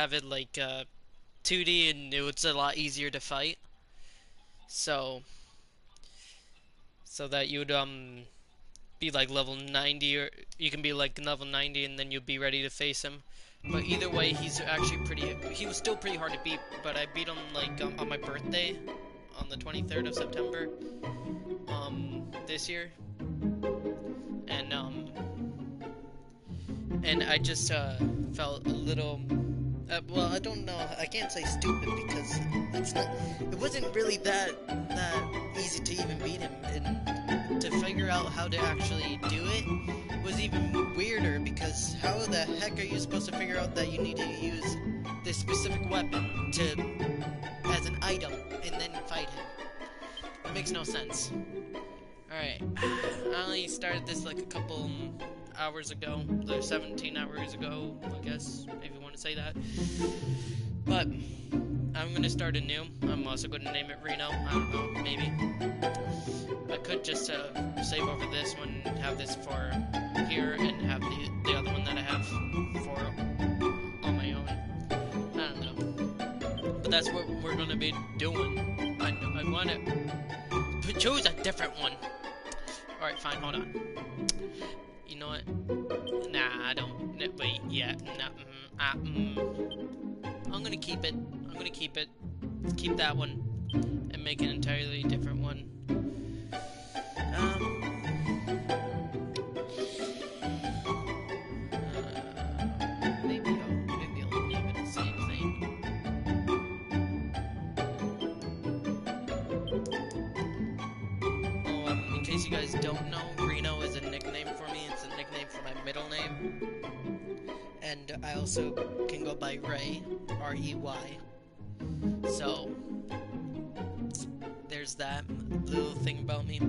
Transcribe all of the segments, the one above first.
have it like 2D, and it was a lot easier to fight. So that you'd be like level 90, or you can be like level 90 and then you'll be ready to face him. But either way, he's actually he was still pretty hard to beat, but I beat him like on my birthday on the 23rd of September this year. And I just felt a little well, I don't know. I can't say stupid because it's not. It wasn't really that easy to even beat him, and to figure out how to actually do it was even weirder. Because how the heck are you supposed to figure out that you need to use this specific weapon as an item and then fight him? It makes no sense. All right, I only started this like a couple hours ago, 17 hours ago, I guess, if you want to say that. But I'm gonna start anew. I'm also gonna name it Reno. I don't know, maybe. I could just save over this one, have this for here, and have the other one that I have for on my own. I don't know. But that's what we're gonna be doing. I want to choose a different one. Alright, fine, hold on. You know what? Nah, I don't. Wait, yeah. Nah, I'm gonna keep it. I'm gonna keep it. Keep that one. And make an entirely different one. Maybe I'll name it the same thing. In case you guys don't know, Reno is a nickname for me. It's a nickname for my middle name. And I also can go by Ray, R-E-Y. So, there's that little thing about me.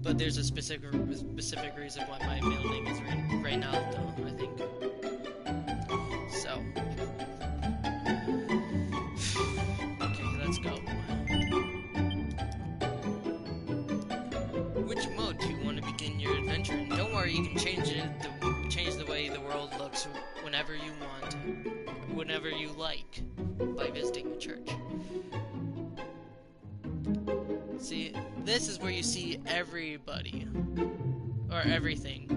But there's a specific reason why my middle name is Reynaldo, I think. So, okay, let's go. Which mode do you want to begin your adventure in? Don't worry, you can change the way the world looks whenever you want, whenever you like, by visiting the church. See, this is where you see everybody, or everything.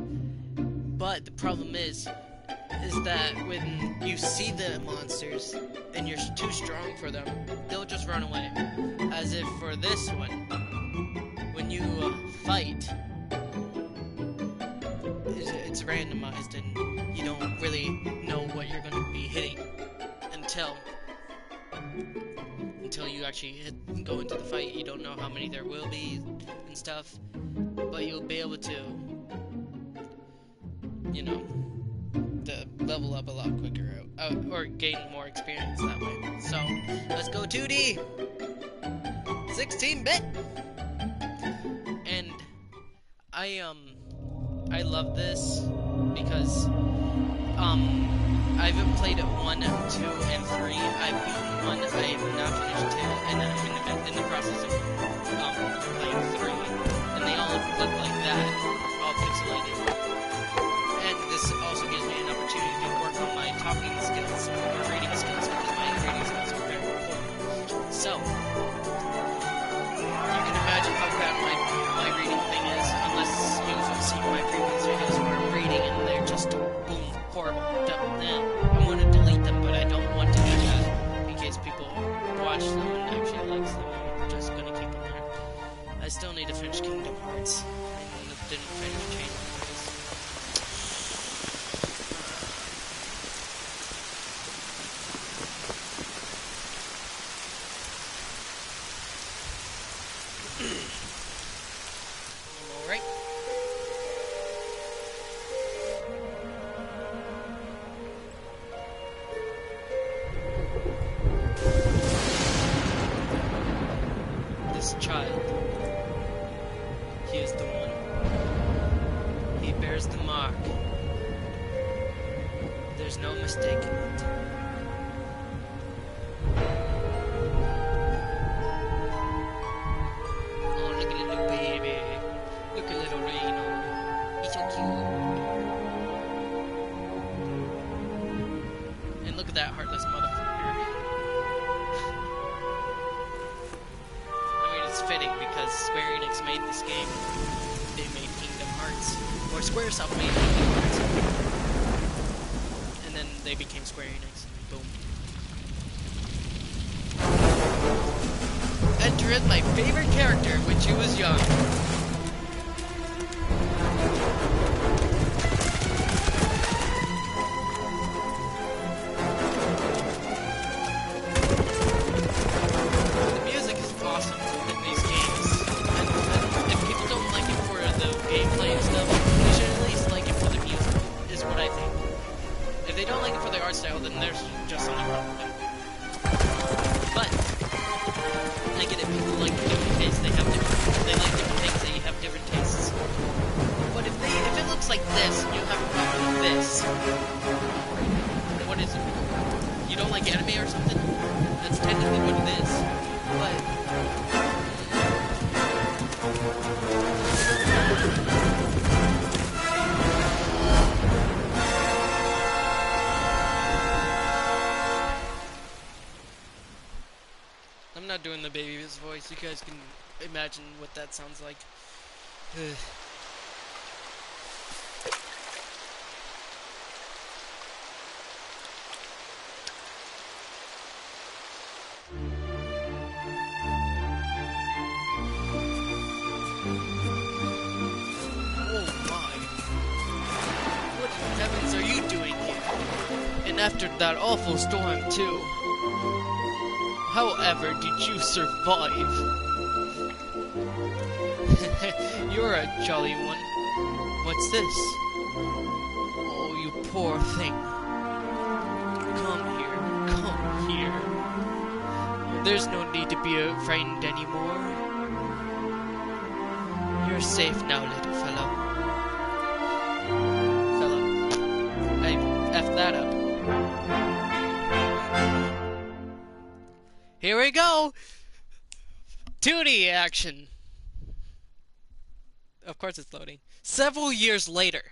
But the problem is that when you see the monsters and you're too strong for them, they'll just run away. As if for this one, when you fight, it's randomized and you don't really know what you're going to be hitting until you actually go into the fight. You don't know how many there will be and stuff, but you'll be able to, you know, level up a lot quicker, or gain more experience that way. So, let's go 2D! 16-bit! And I love this because I've played 1, 2, and 3. I've beaten 1. I have not finished 2, and I'm in the process of playing 3. And they all look like that, all pixelated. And this also gives me an opportunity to work on my talking skills or reading skills, because my reading skills are very poor. So, you can imagine how bad my reading thing is, unless you've seen my previous videos where I'm reading and they're just boom, horrible. I want to delete them, but I don't want to do that in case people watch them and actually like them. I'm just gonna keep them there. I still need to finish Kingdom Hearts. I didn't finish Chain Alright. This child, he is the one. He bears the mark. There's no mistaking it. Oh, look at little baby. Look at little Reno. He's so cute. And look at that heart fitting because Square Enix made this game. They made Kingdom Hearts, or Squaresoft made Kingdom Hearts, and then they became Square Enix. Boom. Enter in my favorite character when she was young. Style, then there's just something wrong with it. But I get it. People like different tastes. They like different things. They have different tastes. But if it looks like this, and you have a problem with this, what is it? You don't like anime or something? That's technically what it is. But I'm not doing the baby's voice. You guys can imagine what that sounds like. Oh my. What in heavens are you doing here? And after that awful storm too. However, did you survive? You're a jolly one. What's this? Oh, you poor thing. Come here. There's no need to be frightened anymore. You're safe now, little fellow. I effed that up. Here we go! 2D action! Of course it's loading. Several years later.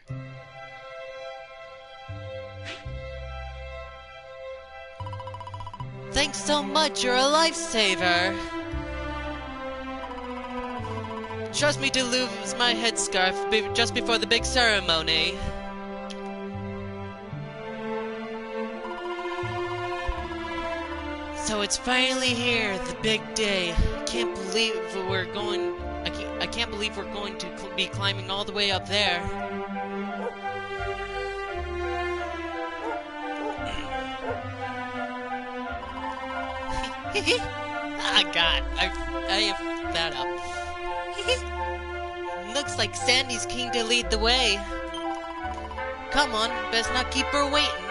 Thanks so much, you're a lifesaver! Trust me to lose my headscarf just before the big ceremony. So it's finally here, the big day. I can't believe we're going to be climbing all the way up there. Ah, God, I have that up. Looks like Sandy's keen to lead the way. Come on, best not keep her waiting.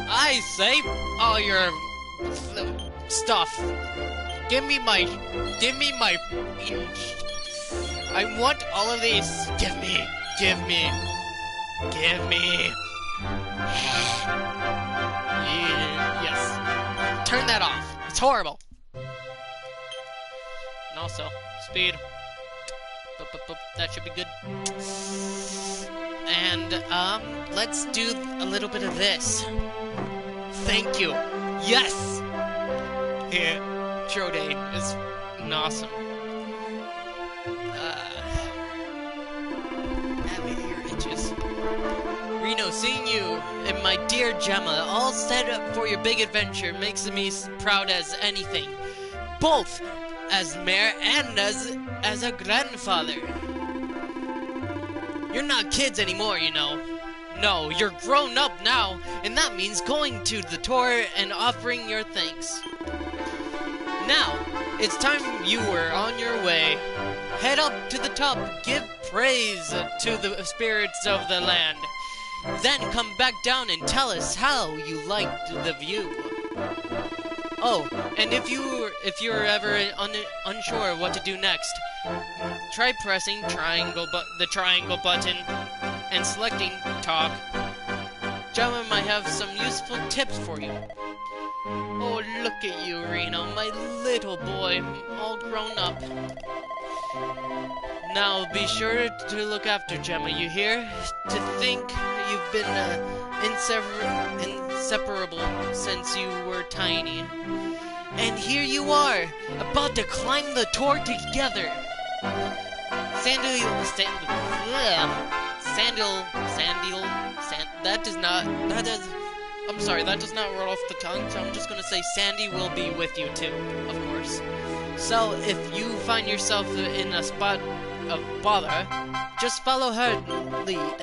I say, all your stuff. Give me my. I want all of these. Give me. Yes. Turn that off. It's horrible. And also, speed. That should be good. And, let's do a little bit of this. Thank you. Yes! Here, Trode is awesome. My ear itches. Reno, seeing you and my dear Gemma all set up for your big adventure makes me proud as anything. Both as mayor and as a grandfather. You're not kids anymore, you know. No, you're grown up now, and that means going to the tour and offering your thanks. Now, it's time you were on your way. Head up to the top, give praise to the spirits of the land. Then come back down and tell us how you liked the view. Oh, and if you're ever unsure what to do next, try pressing the triangle button and selecting talk. Gemma might have some useful tips for you. Oh, look at you, Reno, my little boy, all grown up. Now be sure to look after Gemma, you hear? To think you've been inseparable since you were tiny. And here you are, about to climb the tower together. I'm sorry, that does not roll off the tongue, so I'm just gonna say Sandy will be with you too, of course. So, if you find yourself in a spot of bother, just follow her lead.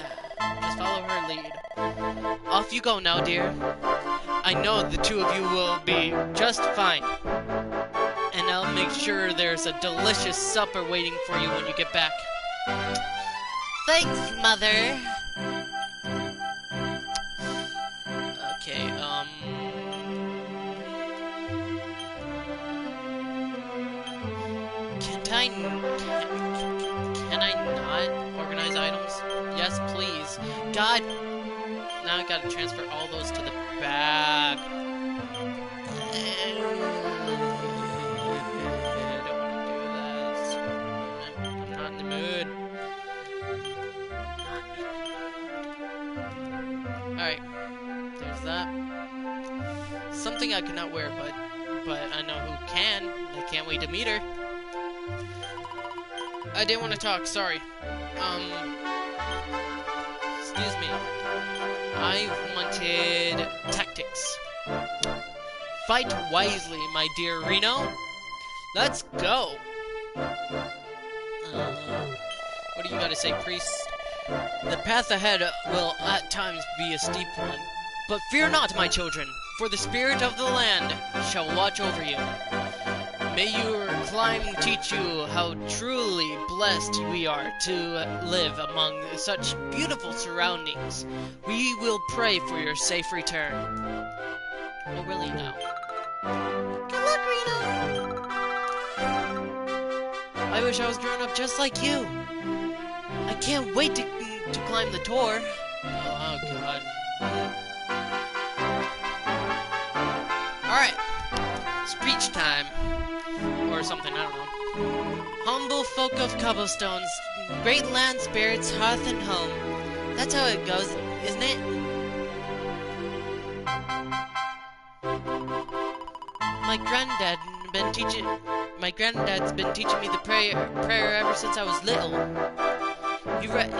Just follow her lead. Off you go now, dear. I know the two of you will be just fine. And I'll make sure there's a delicious supper waiting for you when you get back. Thanks, Mother. Okay, Can I not organize items? Yes, please. God! Now I gotta transfer all those to the back. I don't wanna do that. I'm not in the mood. Alright. There's that. Something I cannot wear, but I know who can. I can't wait to meet her. I didn't want to talk, sorry. Excuse me. I wanted tactics. Fight wisely, my dear Reno. Let's go. What do you gotta say, priest? The path ahead will at times be a steep one. But fear not, my children, for the spirit of the land shall watch over you. May your climb teach you how truly blessed we are to live among such beautiful surroundings. We will pray for your safe return. Oh, really now? Good luck, Reno! I wish I was grown up just like you. I can't wait to climb the tower. Oh, God. Alright. Speech time. Or something, I don't know. Humble folk of cobblestones, great land spirits, hearth and home. That's how it goes, isn't it? My granddad's been teaching me the prayer ever since I was little.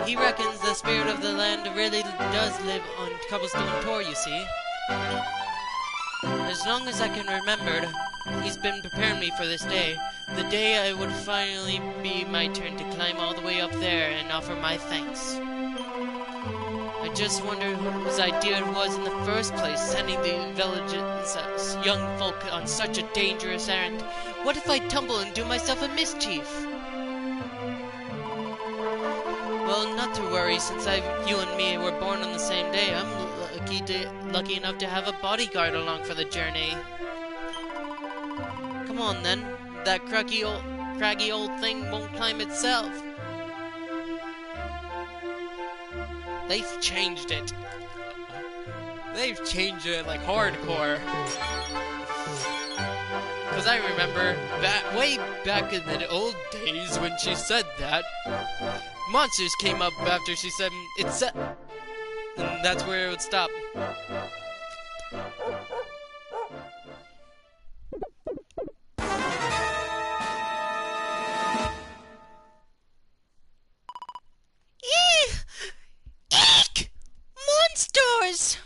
He reckons the spirit of the land really does live on Cobblestone Tor, you see. As long as I can remember, he's been preparing me for this day. The day I would finally be my turn to climb all the way up there and offer my thanks. I just wonder whose idea it was in the first place, sending the village's young folk on such a dangerous errand. What if I tumble and do myself a mischief? Well, not to worry, since you and me were born on the same day. I'm lucky enough to have a bodyguard along for the journey. Come on, then. That craggy old thing won't climb itself. They've changed it. They've changed it like hardcore. Because I remember way back in the old days when she said that, monsters came up after she said it's set. And that's where it would stop. Eek! Monsters!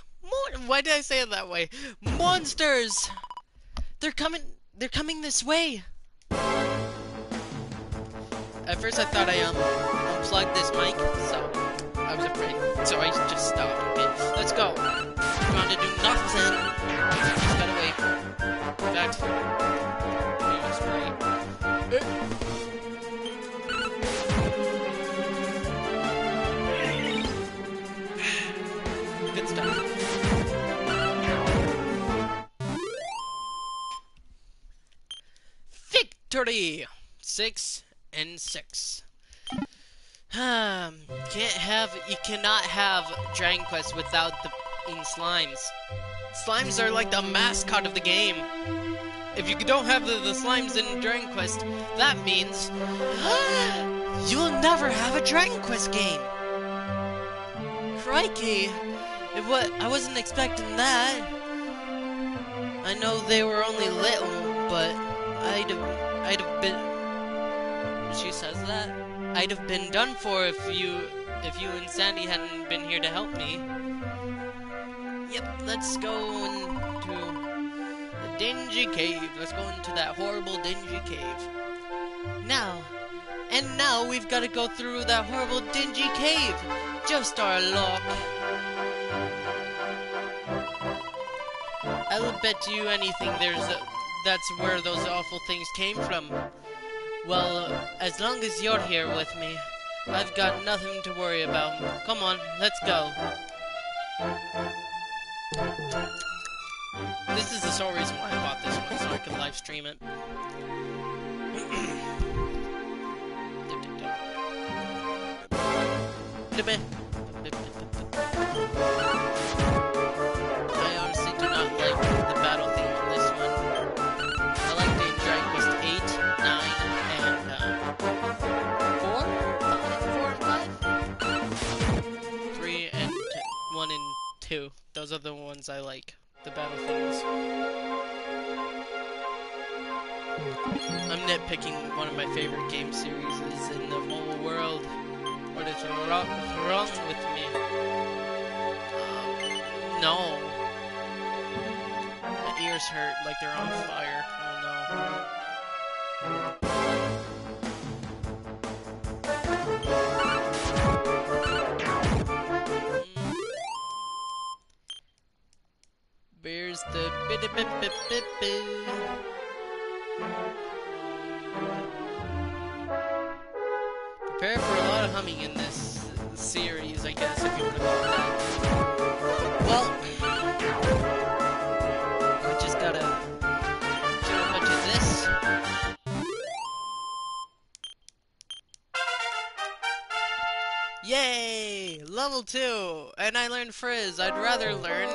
Why did I say it that way? Monsters! They're coming this way! At first I thought I unplugged this mic, so I was afraid. So I just stopped. Okay, let's go. We're going to do nothing. Just gotta wait. In fact, it was great. Good stuff. Victory! 6 and 6. You cannot have Dragon Quest without the slimes. Slimes are like the mascot of the game. If you don't have the slimes in Dragon Quest, that means You'll never have a Dragon Quest game! Crikey! I wasn't expecting that. I know they were only little, but I'd have been... She says that? I'd have been done for if you and Sandy hadn't been here to help me. Yep, let's go into the dingy cave. Let's go into that horrible dingy cave. Now we've got to go through that horrible dingy cave. Just our luck. I'll bet you anything that's where those awful things came from. Well, as long as you're here with me, I've got nothing to worry about. Come on, let's go. This is the sole reason why I bought this one, so I could live stream it. I honestly do not like the battle theme on this one. I like the Dragon Quest 8, 9, and 4 and 5? 3 and 1 and 2. Those are the ones I like. The battle themes. I'm nitpicking one of my favorite game series in the whole world. What is wrong with me? No. My ears hurt like they're on fire. Oh no. Where's the bit-a-bit-bit-bit-bit? Prepare for a lot of humming in this series, I guess, if you want to call it that. Well, we just gotta do a bunch of this. Yay! Level 2! And I learned Frizz. I'd rather learn...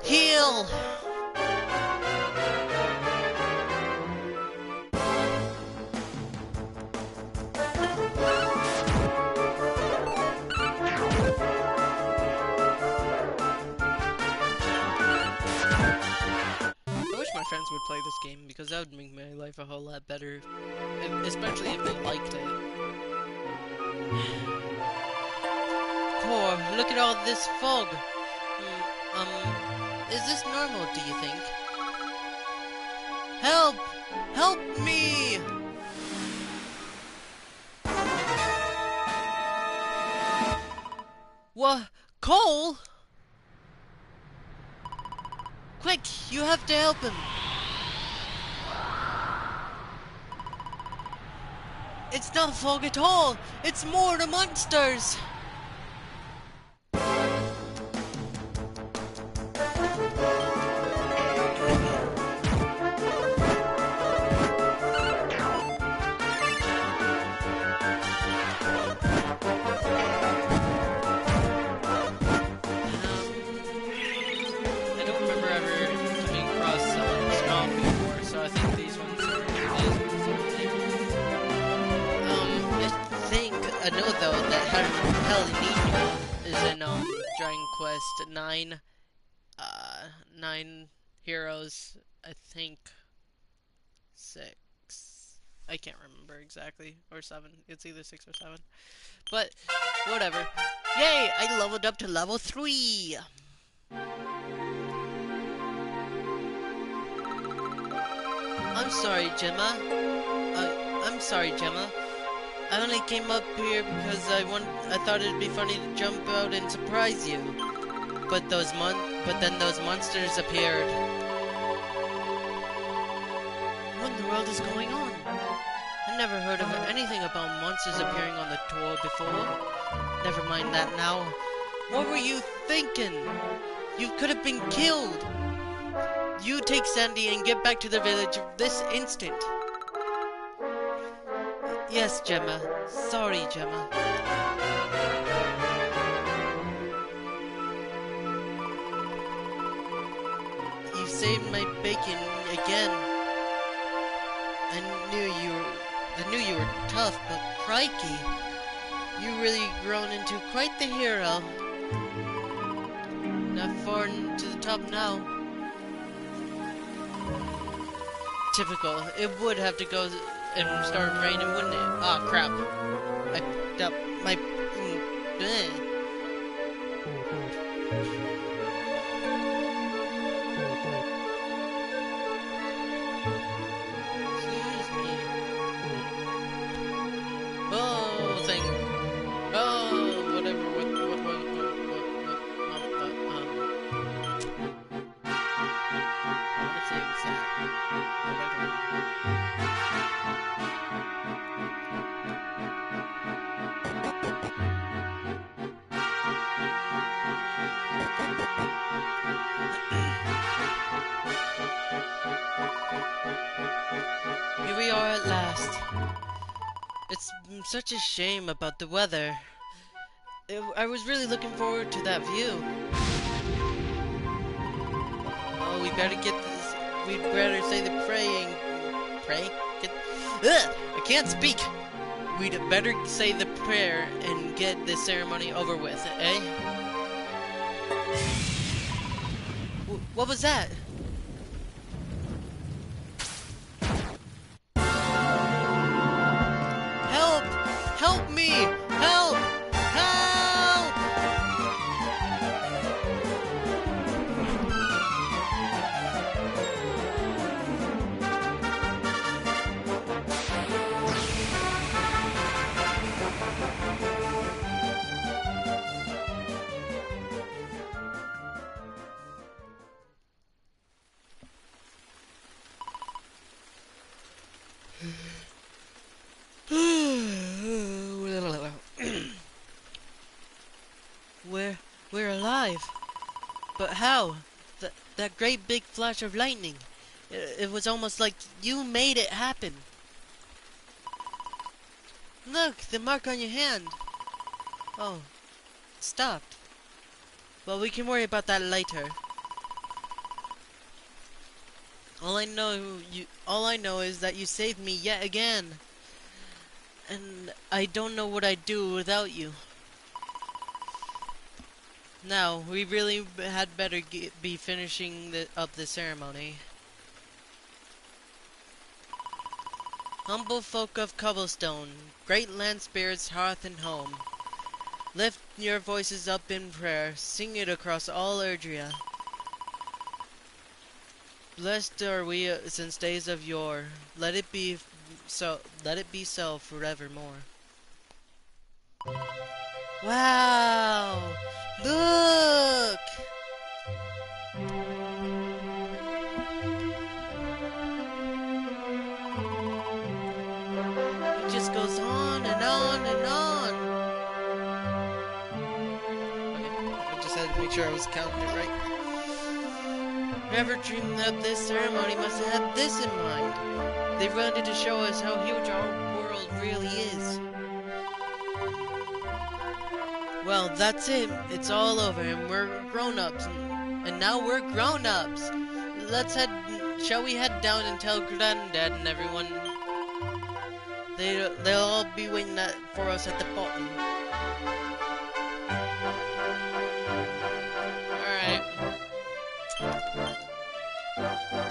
Heal! Friends would play this game because that would make my life a whole lot better, especially if they liked it. Core, look at all this fog. Is this normal, do you think? Help! Help me! What? Cole? Quick, you have to help him. It's not fog at all. It's more the monsters. I know though that Hell Nino is in Dragon Quest 9. 9 heroes, I think 6. I can't remember exactly, or 7. It's either 6 or 7. But whatever. Yay! I leveled up to level 3. I'm sorry, Gemma. I'm sorry, Gemma. I only came up here because I thought it'd be funny to jump out and surprise you. But then those monsters appeared. What in the world is going on? I never heard of anything about monsters appearing on the tour before. Never mind that now. What were you thinking? You could have been killed. You take Sandy and get back to the village this instant. Yes, Gemma. Sorry, Gemma. You saved my bacon again. And I knew you were tough, but crikey, you really grown into quite the hero. Not far to the top now. Typical. It would have to go and start raining, wouldn't it? Ah, crap. I picked up my... Excuse me. Oh, thing. Oh, whatever. I want to say it was that. But I don't know. Here we are at last. It's such a shame about the weather. I was really looking forward to that view. Oh, we better get this. We'd better say the praying. Pray? Ugh! I can't speak! We'd better say the prayer and get this ceremony over with, eh? What was that? Help! Help me! Help! Help! We're alive. But how? That great big flash of lightning. It was almost like you made it happen. Look, the mark on your hand. Oh, it stopped. Well, we can worry about that later. All I know is that you saved me yet again. And I don't know what I'd do without you. Now, we really had better be finishing up the ceremony. Humble folk of Cobblestone, great land spirits, hearth and home, lift your voices up in prayer, sing it across all Erdrea. Blessed are we since days of yore, let it be so forevermore. Wow! Look! It just goes on and on and on. Okay, I just had to make sure I was counting it right. Whoever dreamed up this ceremony must have had this in mind. They wanted to show us how huge our world really is. Well, that's it. It's all over, and we're grown-ups. And now we're grown-ups. Shall we head down and tell Granddad and everyone? They'll all be waiting for us at the bottom. Alright.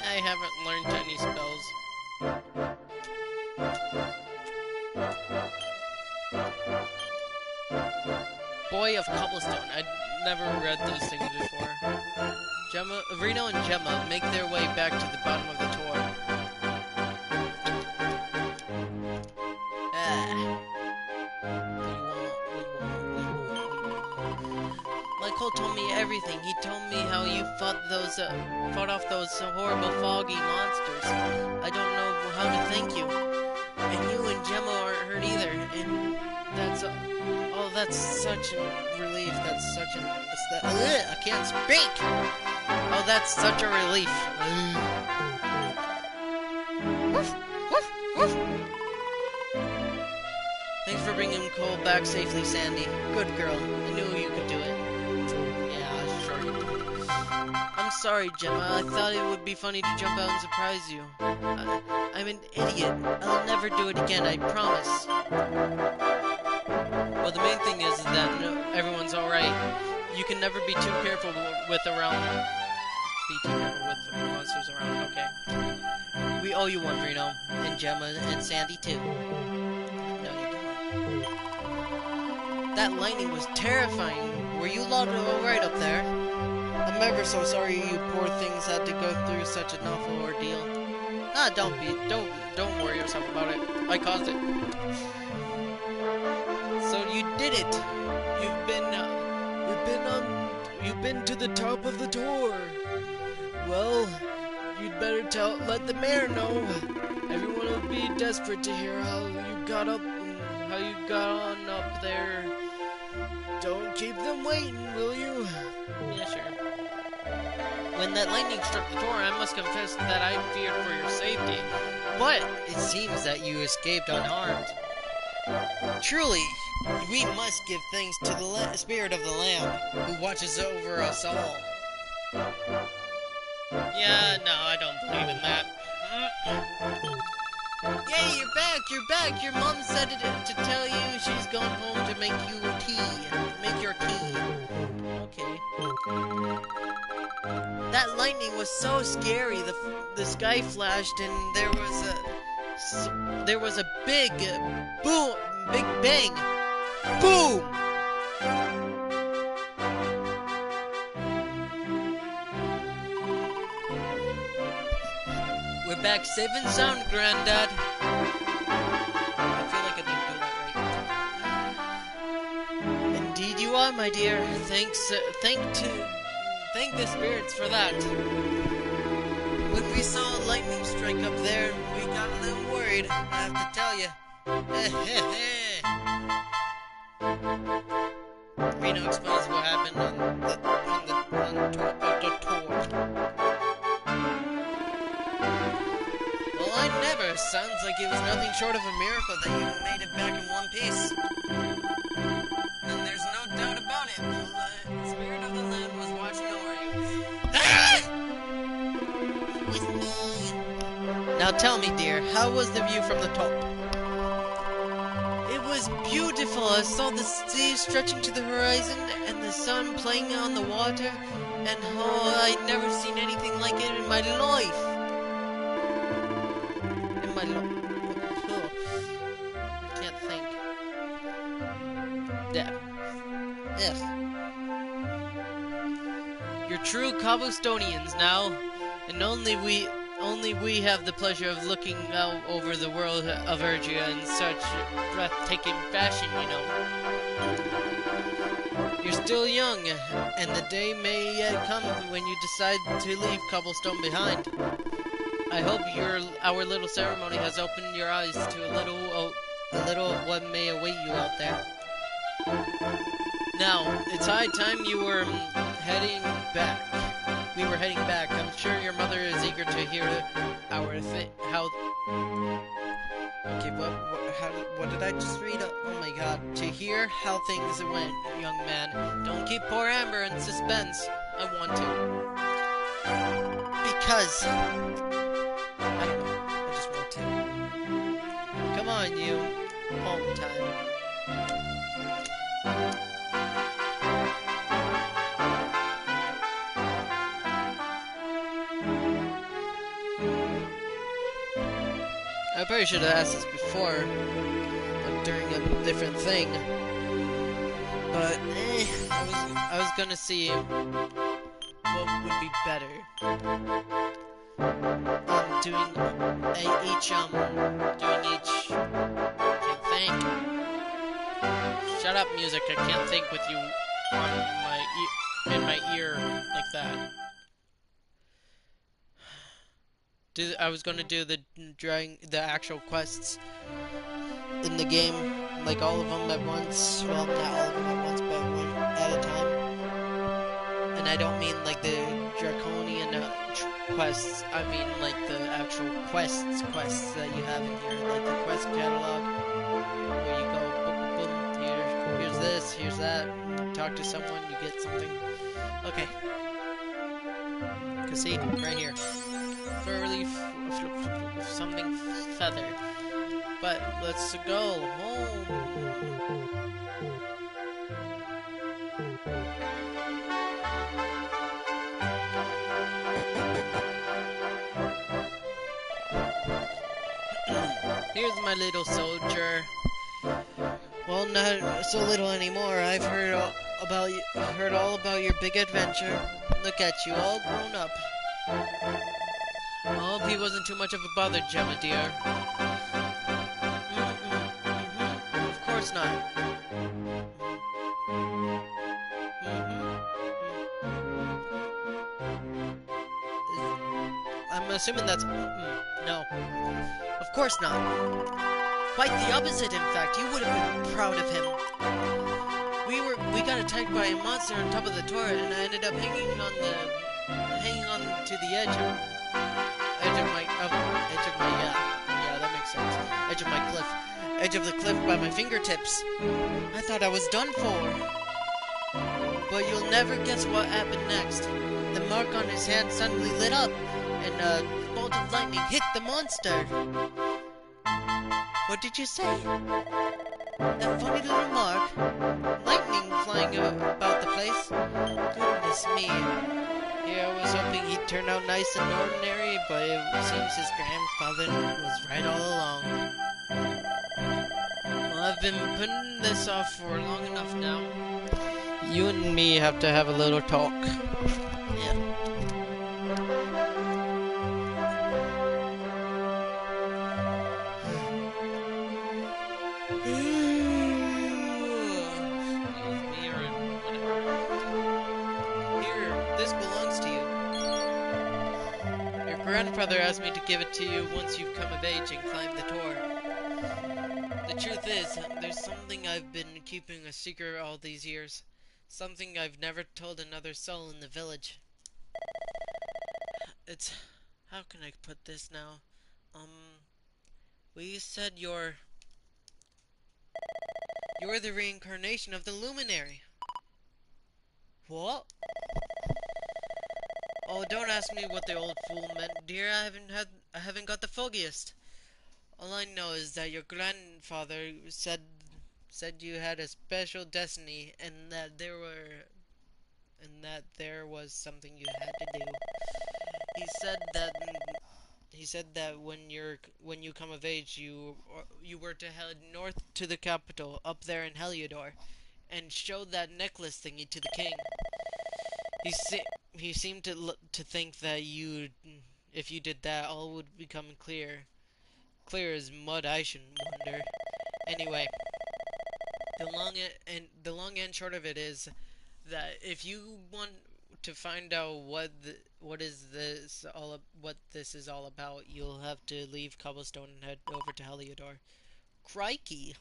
I haven't learned any spells. Boy of Cobblestone. I'd never read those things before. Reno and Gemma make their way back to the bottom of the tour. Michael told me everything. He told me how you fought off those horrible foggy monsters. I don't know how to thank you. And you and Gemma aren't hurt either. And that's such a relief. That's such I can't speak. Oh, that's such a relief. Woof, woof, woof. Thanks for bringing Cole back safely, Sandy. Good girl. I knew you could do it. Yeah, sure. I'm sorry, Gemma. I thought it would be funny to jump out and surprise you. I'm an idiot. I'll never do it again, I promise. Well, the main thing is that everyone's alright. You can never be too careful with monsters around, okay. We owe you one, Reno. And Gemma and Sandy, too. No, you don't. That lightning was terrifying. Were you alright up there? I'm ever so sorry you poor things had to go through such an awful ordeal. Ah, don't worry yourself about it. I caused it. So you did it. You've been to the top of the tower. Well, you'd better let the mayor know. Everyone will be desperate to hear how you got on up there. Don't keep them waiting, will you? Yeah, sure. When that lightning struck the tower, I must confess that I feared for your safety. But it seems that you escaped unharmed. Truly, we must give thanks to the spirit of the Lamb, who watches over us all. Yeah, no, I don't believe in that. Yay, you're back! Your mom said to tell you she's gone home to make you tea. Make your tea. Okay. That lightning was so scary. The sky flashed and there was a big boom, big bang. Boom! We're back safe and sound, Granddad. I feel like I didn't do that right. Indeed you are, my dear. Thank the spirits for that. When we saw lightning strike up there, we got a little worried, I have to tell you. Reno explains what happened on the tour. Well, I never. Sounds like it was nothing short of a miracle that you made it back in one piece. And there's no doubt about it. The spirit of the land was watching over you. With me. Now tell me, dear, how was the view from the top? It was beautiful. I saw the sea stretching to the horizon and the sun playing on the water, and I'd never seen anything like it in my life. I can't think. Yeah. Ugh. You're true Cobblestonians now, and only we have the pleasure of looking out over the world of Ergia in such breathtaking fashion, you know. You're still young, and the day may yet come when you decide to leave Cobblestone behind. I hope our little ceremony has opened your eyes to a little of what may await you out there. Now, it's high time you were heading back. We were heading back. I'm sure your mother is eager to hear how. Okay, what did I just read? Oh my God! To hear how things went, young man. Don't keep poor Amber in suspense. I want to. Because I don't know. I just want to. Come on, you. Home time. I probably should have asked this before, like during a different thing. But I was gonna see what would be better. Doing each. Can't think. Shut up, music! I can't think with you in my ear like that. I was gonna do the actual quests in the game, like all of them at once. Well, not all of them at once, but one at a time. And I don't mean like the draconian quests. I mean like the actual quests that you have in here, like the quest catalog, where you go, boom, boom, boom. Here's this, here's that. Talk to someone, you get something. Okay. See, right here. Furry, something feather. But let's go home. Here's my little soldier. Well, not so little anymore. I've heard all about your big adventure. Look at you, all grown up. I hope he wasn't too much of a bother, Gemma dear. Of course not. I'm assuming that's no. Of course not. Quite the opposite, in fact. You would have been proud of him. We got attacked by a monster on top of the turret, and I ended up hanging on to the edge of the cliff by my fingertips. I thought I was done for. But you'll never guess what happened next. The mark on his hand suddenly lit up, and a bolt of lightning hit the monster. What did you say? That funny little mark? Lightning flying about the place? Goodness me. Here I was hoping he'd turn out nice and ordinary, but it seems his grandfather was right all along. Well, I've been putting this off for long enough now. You and me have to have a little talk. Yeah. Here, this belongs to you. Your grandfather asked me to give it to you once you've come of age and climbed the tower. The truth is, there's something I've been keeping a secret all these years. Something I've never told another soul in the village. It's... How can I put this now? Well, you said you're the reincarnation of the luminary. What? Oh, don't ask me what the old fool meant, dear. I haven't got the foggiest. All I know is that your grandfather said you had a special destiny, and that there was something you had to do. He said that when you come of age, you were to head north to the capital, up there in Heliodor, and show that necklace thingy to the king. He seemed to think that if you did that, all would become clear as mud. I shouldn't wonder. Anyway, the long and short of it is that if you want to find out what this is all about, you'll have to leave Cobblestone and head over to Heliodor. Crikey!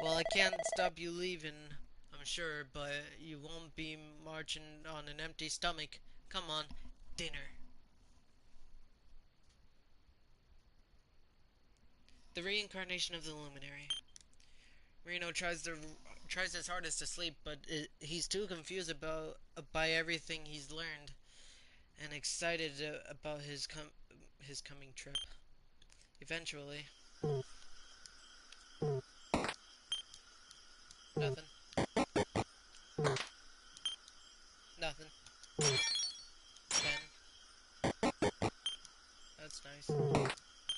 Well, I can't stop you leaving, I'm sure, but you won't be marching on an empty stomach. Come on, dinner. The reincarnation of the luminary. Reno tries his hardest to sleep, but he's too confused by everything he's learned, and excited about his coming trip. Eventually, nothing. Then that's nice.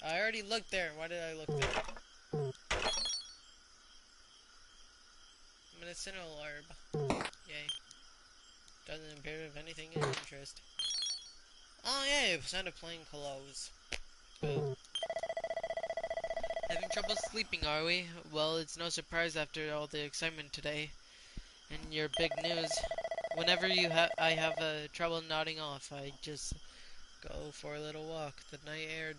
I already looked there. Why did I look there? Medicinal herb. Yay. Doesn't appear of anything of interest. Oh yay, sound of playing clothes. Boo. Having trouble sleeping, are we? Well, it's no surprise after all the excitement today. And your big news. Whenever I have trouble nodding off, I just go for a little walk. The night air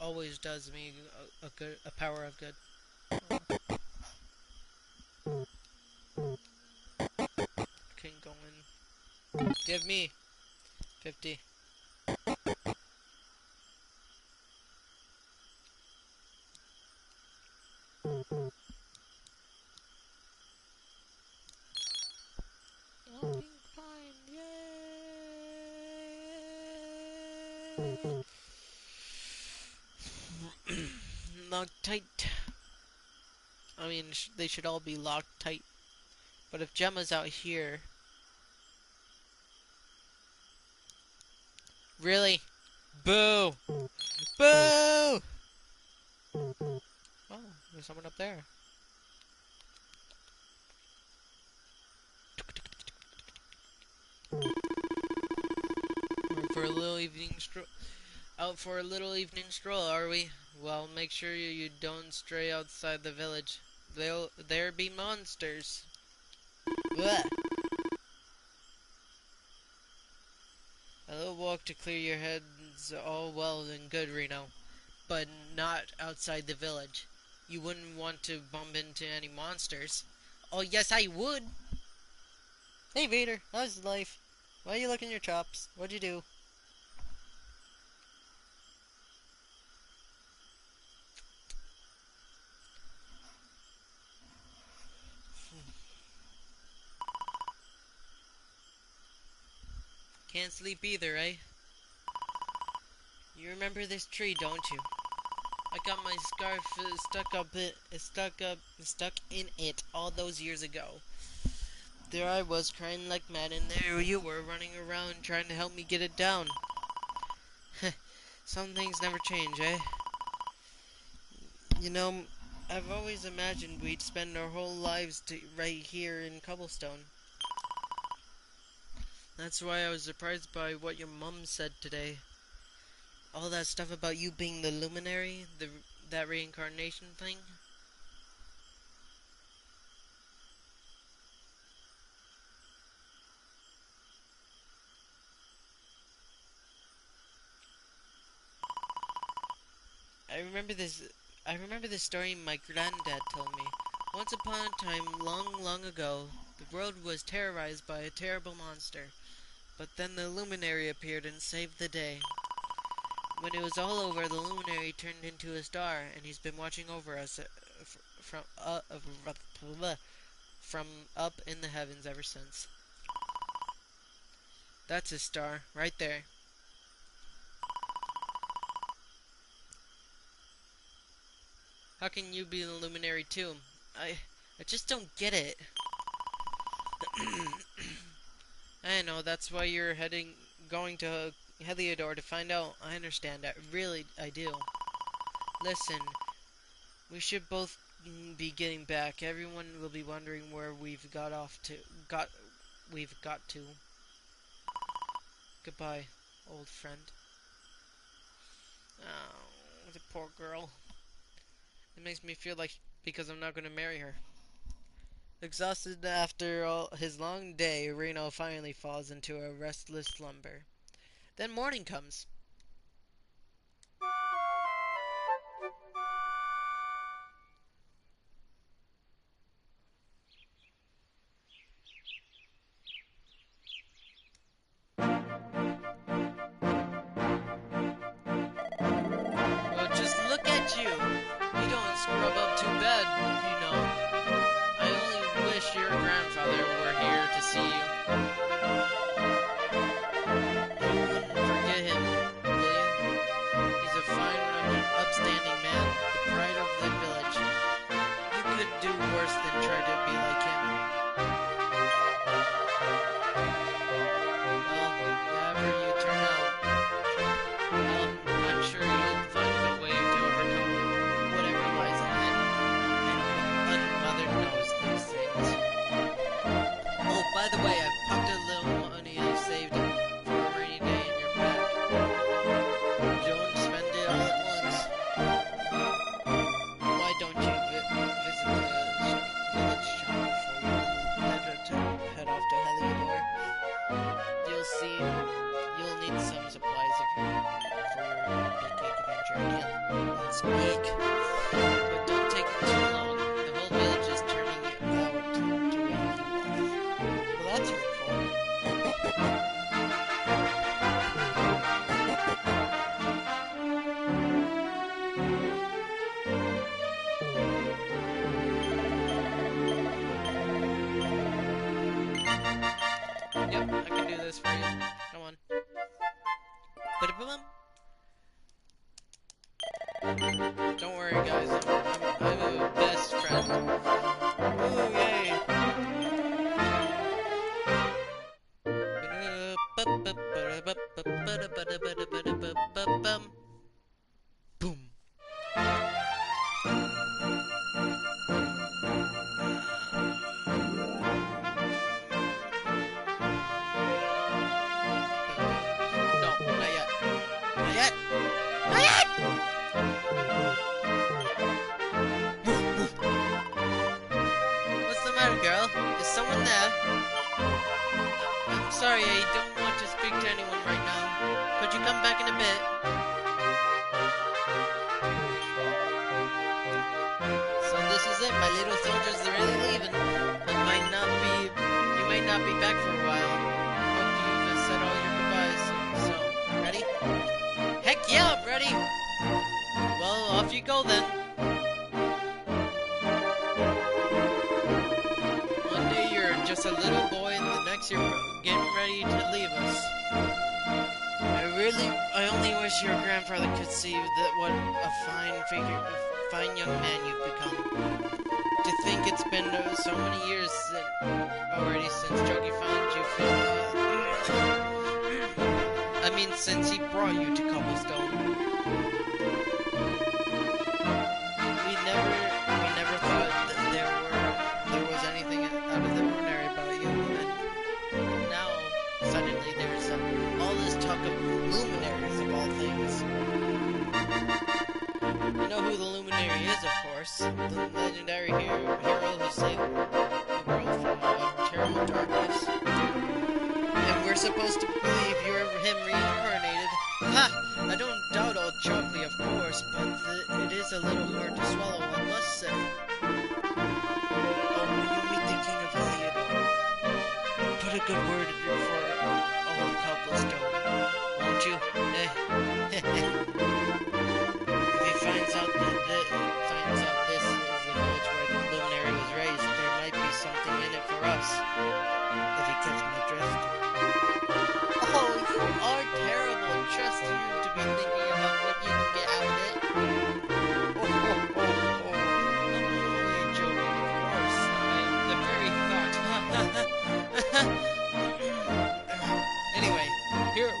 always does me a power of good. Can go in. Give me 50. Oh, pink pine, yay! Locked tight. I mean, they should all be locked tight. But if Gemma's out here... Really? Boo! Boo! Oh, there's someone up there. For a little evening stroll. Out for a little evening stroll, are we? Well, make sure you don't stray outside the village. There be monsters. Blech. A little walk to clear your head's all well and good, Reno, but not outside the village. You wouldn't want to bump into any monsters. Oh, yes, I would. Hey, Vader, how's life? Why are you licking your chops? What'd you do? Can't sleep either, eh? You remember this tree, don't you? I got my scarf stuck in it all those years ago. There I was crying like mad, and there you were running around trying to help me get it down. Some things never change, eh? You know, I've always imagined we'd spend our whole lives right here in Cobblestone. That's why I was surprised by what your mum said today. All that stuff about you being the luminary, that reincarnation thing. I remember this story my granddad told me. Once upon a time, long, long ago, the world was terrorized by a terrible monster. But then the luminary appeared and saved the day. When it was all over, the luminary turned into a star, and he's been watching over us from up in the heavens ever since. That's a star, right there. How can you be the luminary too? I just don't get it. I know, that's why you're going to Heliodor to find out. I understand that. Really, I do. Listen, we should both be getting back. Everyone will be wondering where we've got to. Goodbye, old friend. Oh, the poor girl. It makes me feel like because I'm not going to marry her. Exhausted after his long day, Reno finally falls into a restless slumber. Then morning comes. Well, just look at you. You don't scrub up too bad, you know. I only wish your grandfather were here to see you. You wouldn't forget him, will you? He's a fine, upstanding man, the pride of the village. You could do worse than try to be like him. Well, however you turn out, I'm sure you'll find a way to overcome whatever lies ahead. And matter, girl? Is someone there? I'm sorry, I don't want to speak to anyone right now. Could you come back in a bit? So this is it, my little soldiers are really leaving. You might not be back for a while. Hope you've said all your goodbyes. So, ready? Heck yeah, I'm ready! Well, off you go then. One day you're just a little boy, and the next you're getting ready to leave us. I only wish your grandfather could see that what a fine young man you've become. To think it's been so many years already since Jokey found you since he brought you to Cobblestone. We never thought that there was anything out of the ordinary about you, and now suddenly there's all this talk of luminaries of all things. You know who the luminary is, of course. The legendary hero who saved the world from terrible darkness. And we're supposed to believe you're him reincarnated. Ha! I don't doubt old Chocolate, of course, but it is a little hard to swallow, I must say. Oh, when you meet the King of Heliodor, put a good word in for old Cobblestone, won't you? If he finds out this is the village where the luminary was raised, there might be something in it for us. If he catches my drift. Oh, you are terrible. Trust you to be thinking about what you can get out of it. I'm only joking, of course. The very thought. Anyway,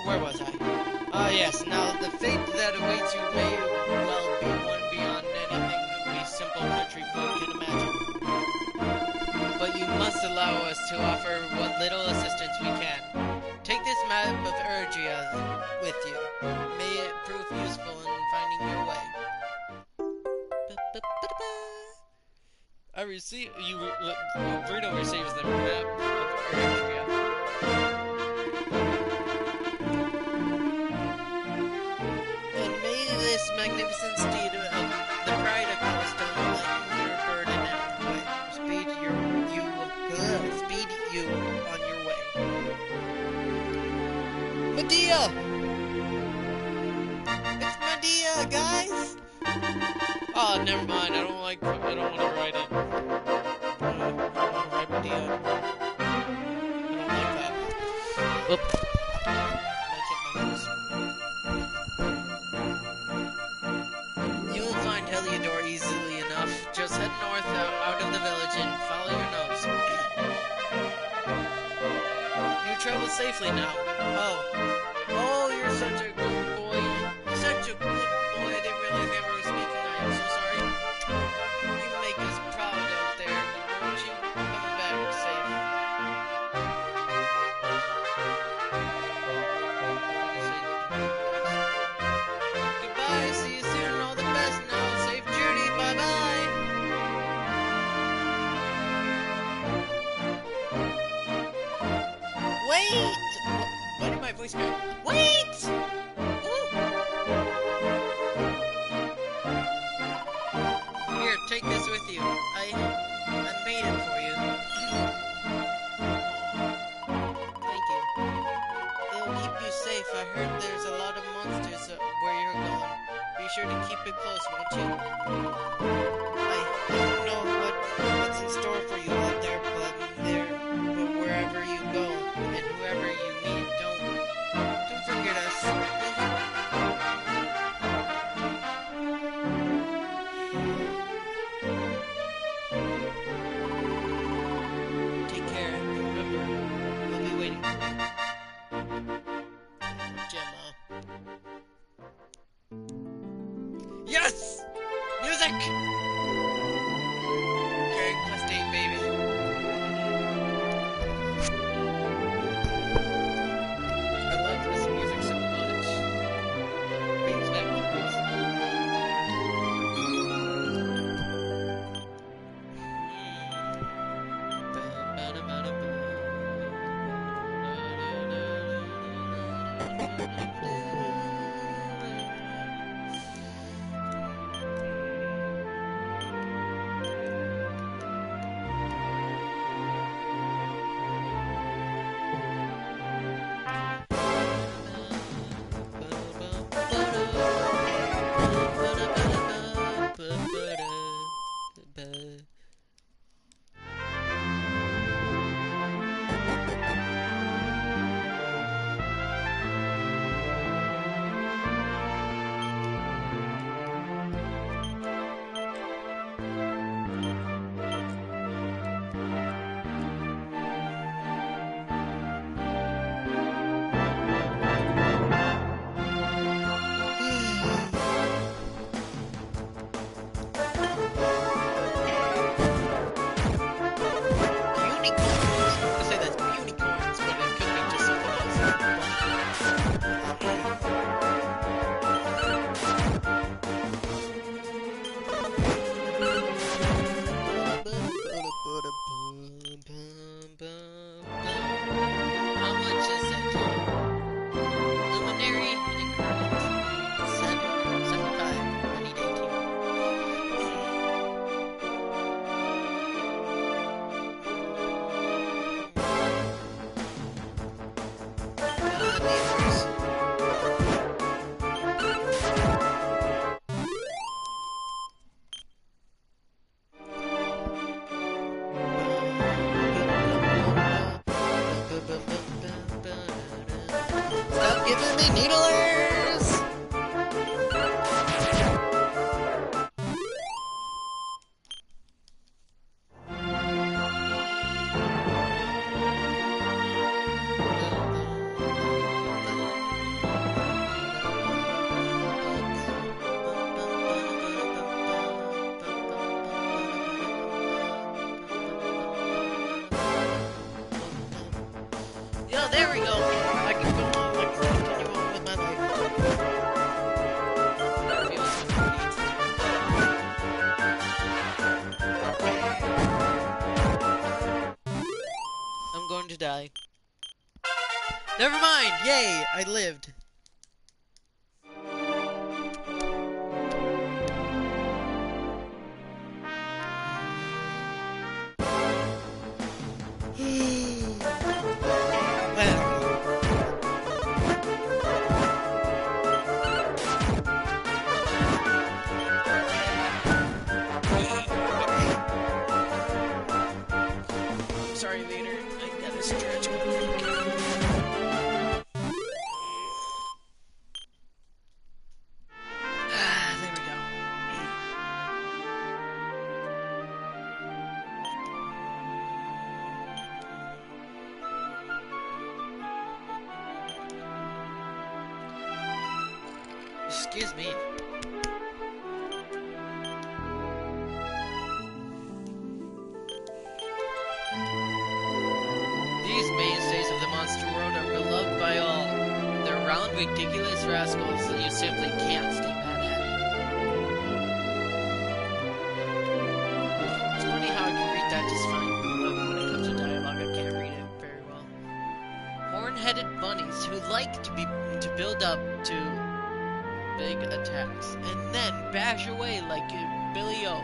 where was I? Yes, now the fate that awaits you may well be one beyond anything we simple country folk can imagine. But you must allow us to offer what little assistance we can. Take this map of Ergia with you. May it prove useful in finding your way. Bruno receives the map of Ergia. And may this magnificent steed of the pride of Cobblestone lighten your burden and speed you on your way. Medea! It's Medea, guys! Oh, never mind. I don't want to write it. I don't want to write Medea. I don't like that. Oop. You will find Heliodor easily enough. Just head north out of the village and follow your nose. You travel safely now. Oh, you're such a good boy. Such a good boy. I didn't realize I was speaking. I am so sorry. You make us proud out there. Won't you come back safe? Goodbye. See you soon. All the best now. Safe journey. Bye-bye. Wait! Why did my voice go? Wait! Ooh. Here, take this with you. I made it for you. Thank you. It'll keep you safe. I heard there's a lot of monsters where you're going. Be sure to keep it close, won't you? I don't know what's in store for you out there, but wherever you go and whoever you meet, don't forget us. Take care. Remember, we'll be waiting for you. Gemma. Yes! Music! Carrying Quest 8, baby. I love this music so much. Brings back memories. unicorns. I was gonna say that's unicorns, but it could be just something else. How much is it? Luminary and incarnate. 75. I need 18. Neighbors. Stop giving me needlers! Yeah, there we go. I can go on. I can continue on with my life. Feels complete. I'm going to die. Never mind. Yay! I lived. Sorry, Vader. I gotta stretch. There we go. Excuse me. These mainstays of the monster world are beloved by all. They're round, ridiculous rascals that you simply can't stay mad at. It's funny how I can read that just fine, but when it comes to dialogue, I can't read it very well. Horn-headed bunnies who like to build up to big attacks and then bash away like Billy O.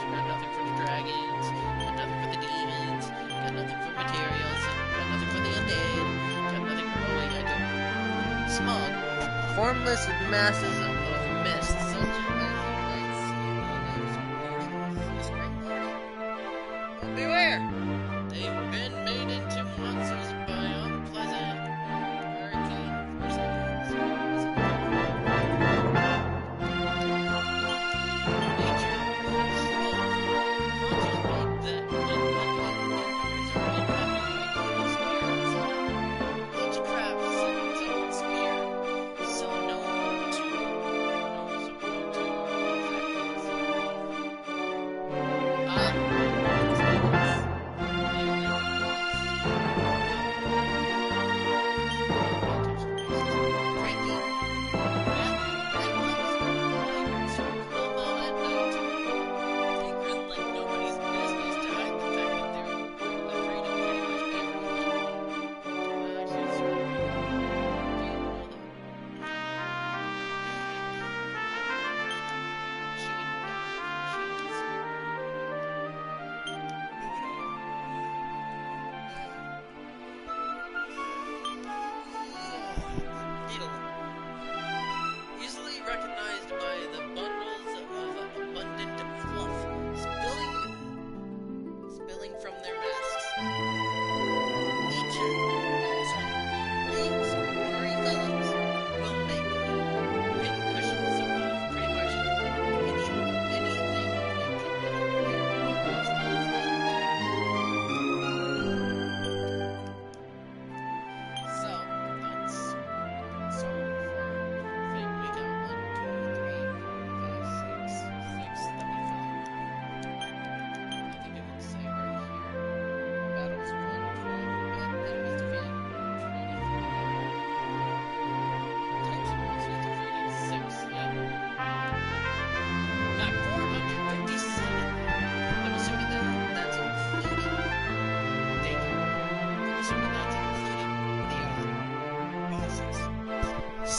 Got nothing for the dragons, got nothing for the demons, got nothing for materials, got nothing for the undead, got nothing for, oh wait, I do. Smog. Formless masses of mist, such as you might see in the spring morning. Beware! They've been made into monsters by unpleasant hurricane forces. Nature is slow. Monsters made that unhappy spirits. Each craft its own spear, so known to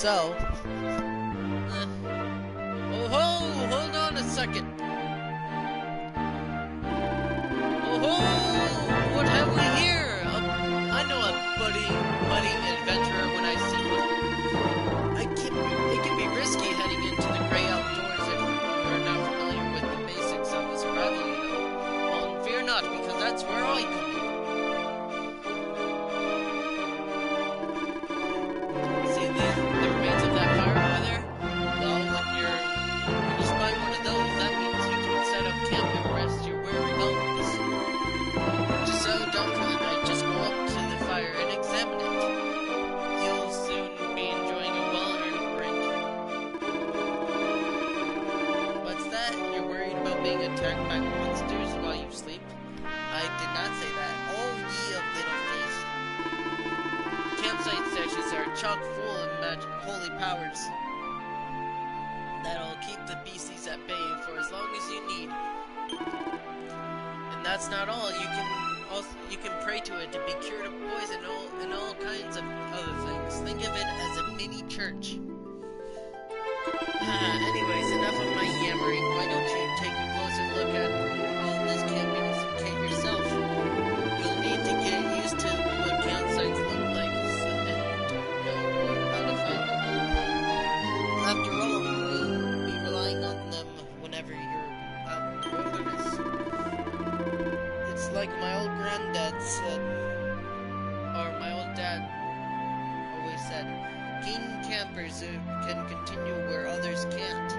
So, oh ho, hold on a second. Oh ho, what have we here? I know a budding adventurer when I see one. It can be risky heading into the gray outdoors if you're not familiar with the basics of the survival, you know. Well, fear not, because that's where I come in. See the remains of that fire over there? Well, when you spy one of those, that means you can set up camp and rest your weary bones. Just so done for the night, just go up to the fire and examine it. You'll soon be enjoying a well-earned break. What's that? You're worried about being attacked by monsters while you sleep? I did not say that. Oh, ye of little faith. Campsite sessions are chock full of holy powers that'll keep the beasties at bay for as long as you need. And that's not all. You can pray to it to be cured of poison and all kinds of other things. Think of it as a mini church. Anyways, enough of my yammering. Why don't you take a closer look at all this camping cave yourself? You'll need to get used to what campsites look like and know how to find them. After all, you'll be relying on them whenever you're out in the wilderness. It's like my old granddad said, or my old dad always said, keen campers who can continue where others can't.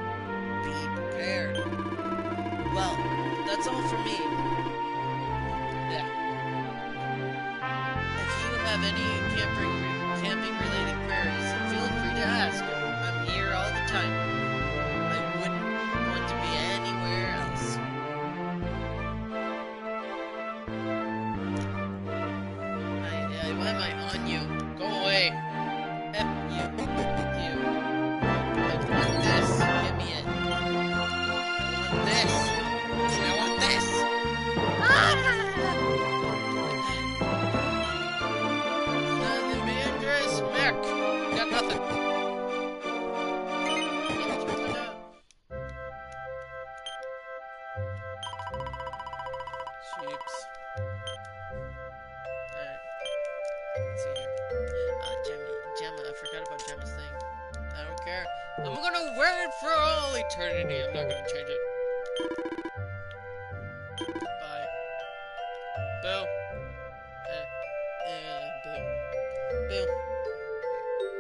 Be prepared. Well, that's all for me. Yeah. If you have any camping-related queries, feel free to ask. I'm here all the time. I wouldn't want to be anywhere else. Why am I on you? Go away. F you. You. I want this. Give me it. I want this. I want this. Nothing dangerous. Mick. Got nothing. Sheeps. Alright. Let's see here. Gemma, I forgot about Gemma's thing. I don't care. I'm gonna wear it for all eternity. I'm not gonna change it. Bye. Boo. Boo. Boo.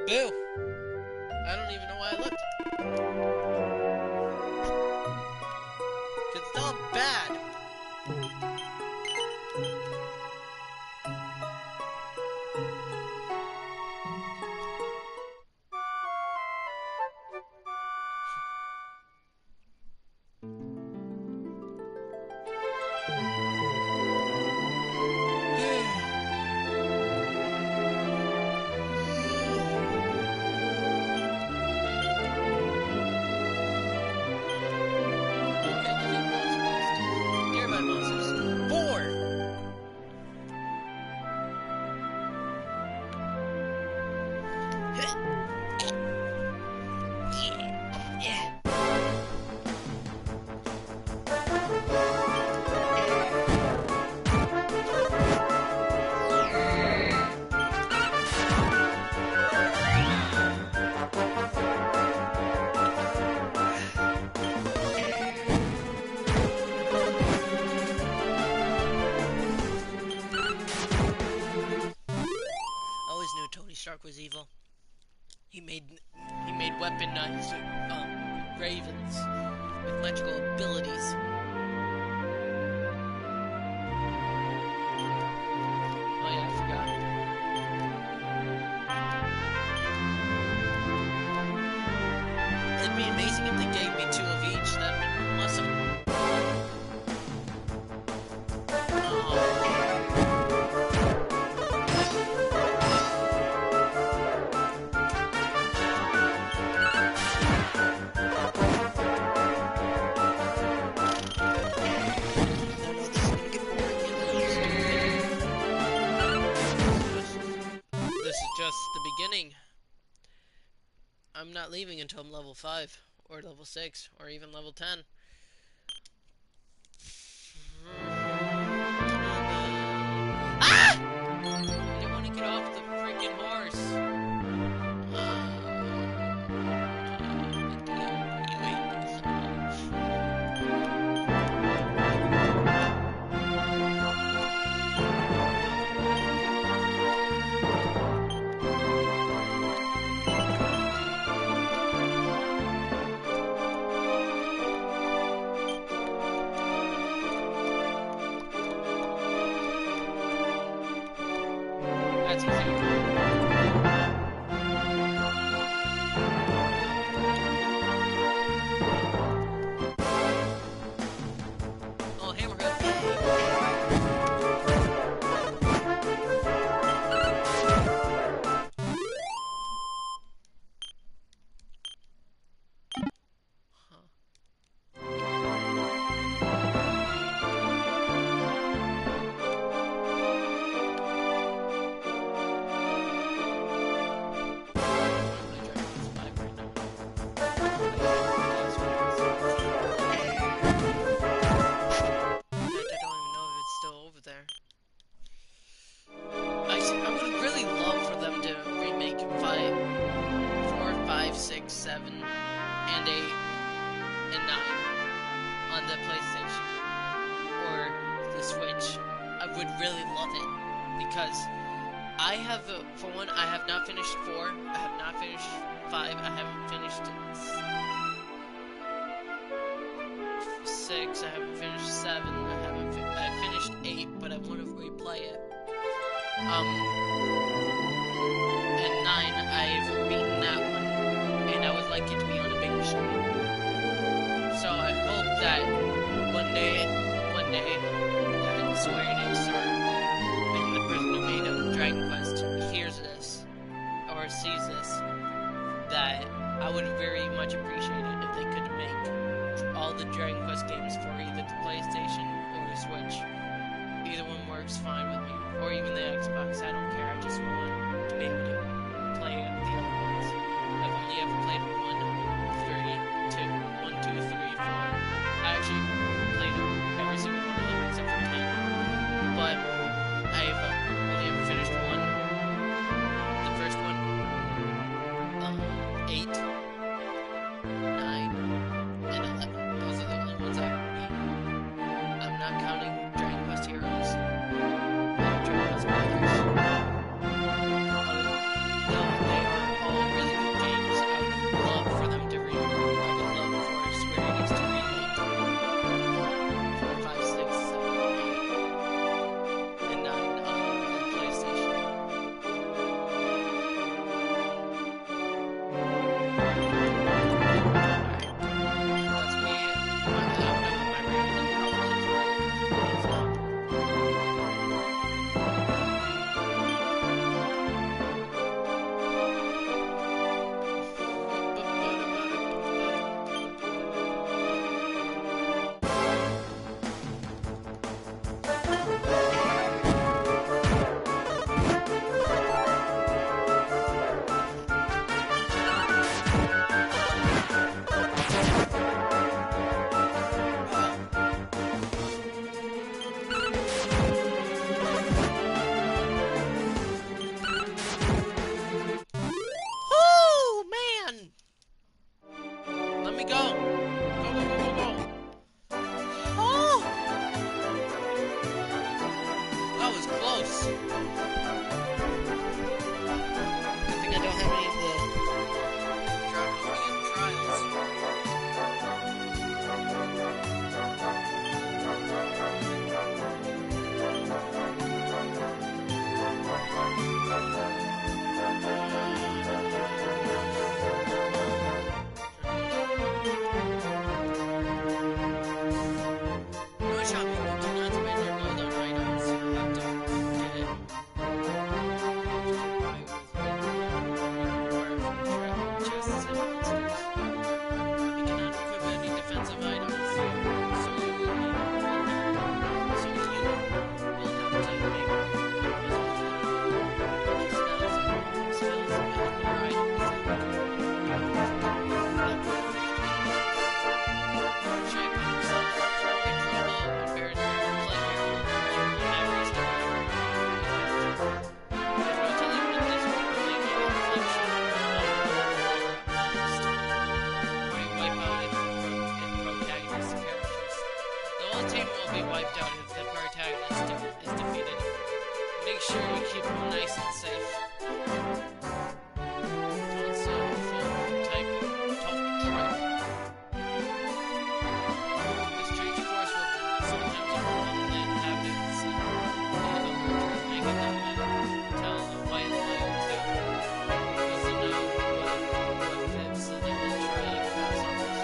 Boo. I don't even know why I looked. Cause it's all bad. Stark was evil. He made weaponized ravens with magical abilities. Oh yeah, I forgot. It'd be amazing if they gave me 2 of each. That'd be awesome. Just the beginning. not leaving until I'm level 5, or level 6, or even level 10. Ah! I didn't want to get off the freaking horse. You hate me so much. That's easy. Oh, hammerhead. I would really love for them to remake 4, 5, 6, 7, and 8, and 9 on the PlayStation or the Switch. I would really love it because I have, for one, I have not finished 4, I have not finished 5, I haven't finished 6, I haven't finished 7, I finished 8, but I want to replay it. And 9, I've beaten that one, and I would like it to be on a bigger screen. So I hope that one day, that Square Enix and the person who made Dragon Quest hears this, or sees this, that I would very much appreciate it if they could make all the Dragon Quest games for either the PlayStation or the Switch. Either one works fine with me, or even the Xbox, I don't care, I just want to be able to play the other ones. I've only ever played 1, 2, 3, 4. I actually played every single one of them except for 10. But I've only ever finished 1, the first one, 8, 9, and 11. Those are the only ones I've beat. I'm not counting Dragon Quest Heroes. Dragon Quest Brothers. No, they are all really good games. I would love for them to remake. I would love for Square Enix to remake 4, 5, 6, 7, 8, and 9 on the PlayStation. Alright. team will be wiped out if the protagonist is defeated. Make sure you keep them nice and safe. Also, full type tribe. This strange force will sometimes overwhelm the inhabitants and making them tell a white lie or two. Also know what fibs so they will try to pass on this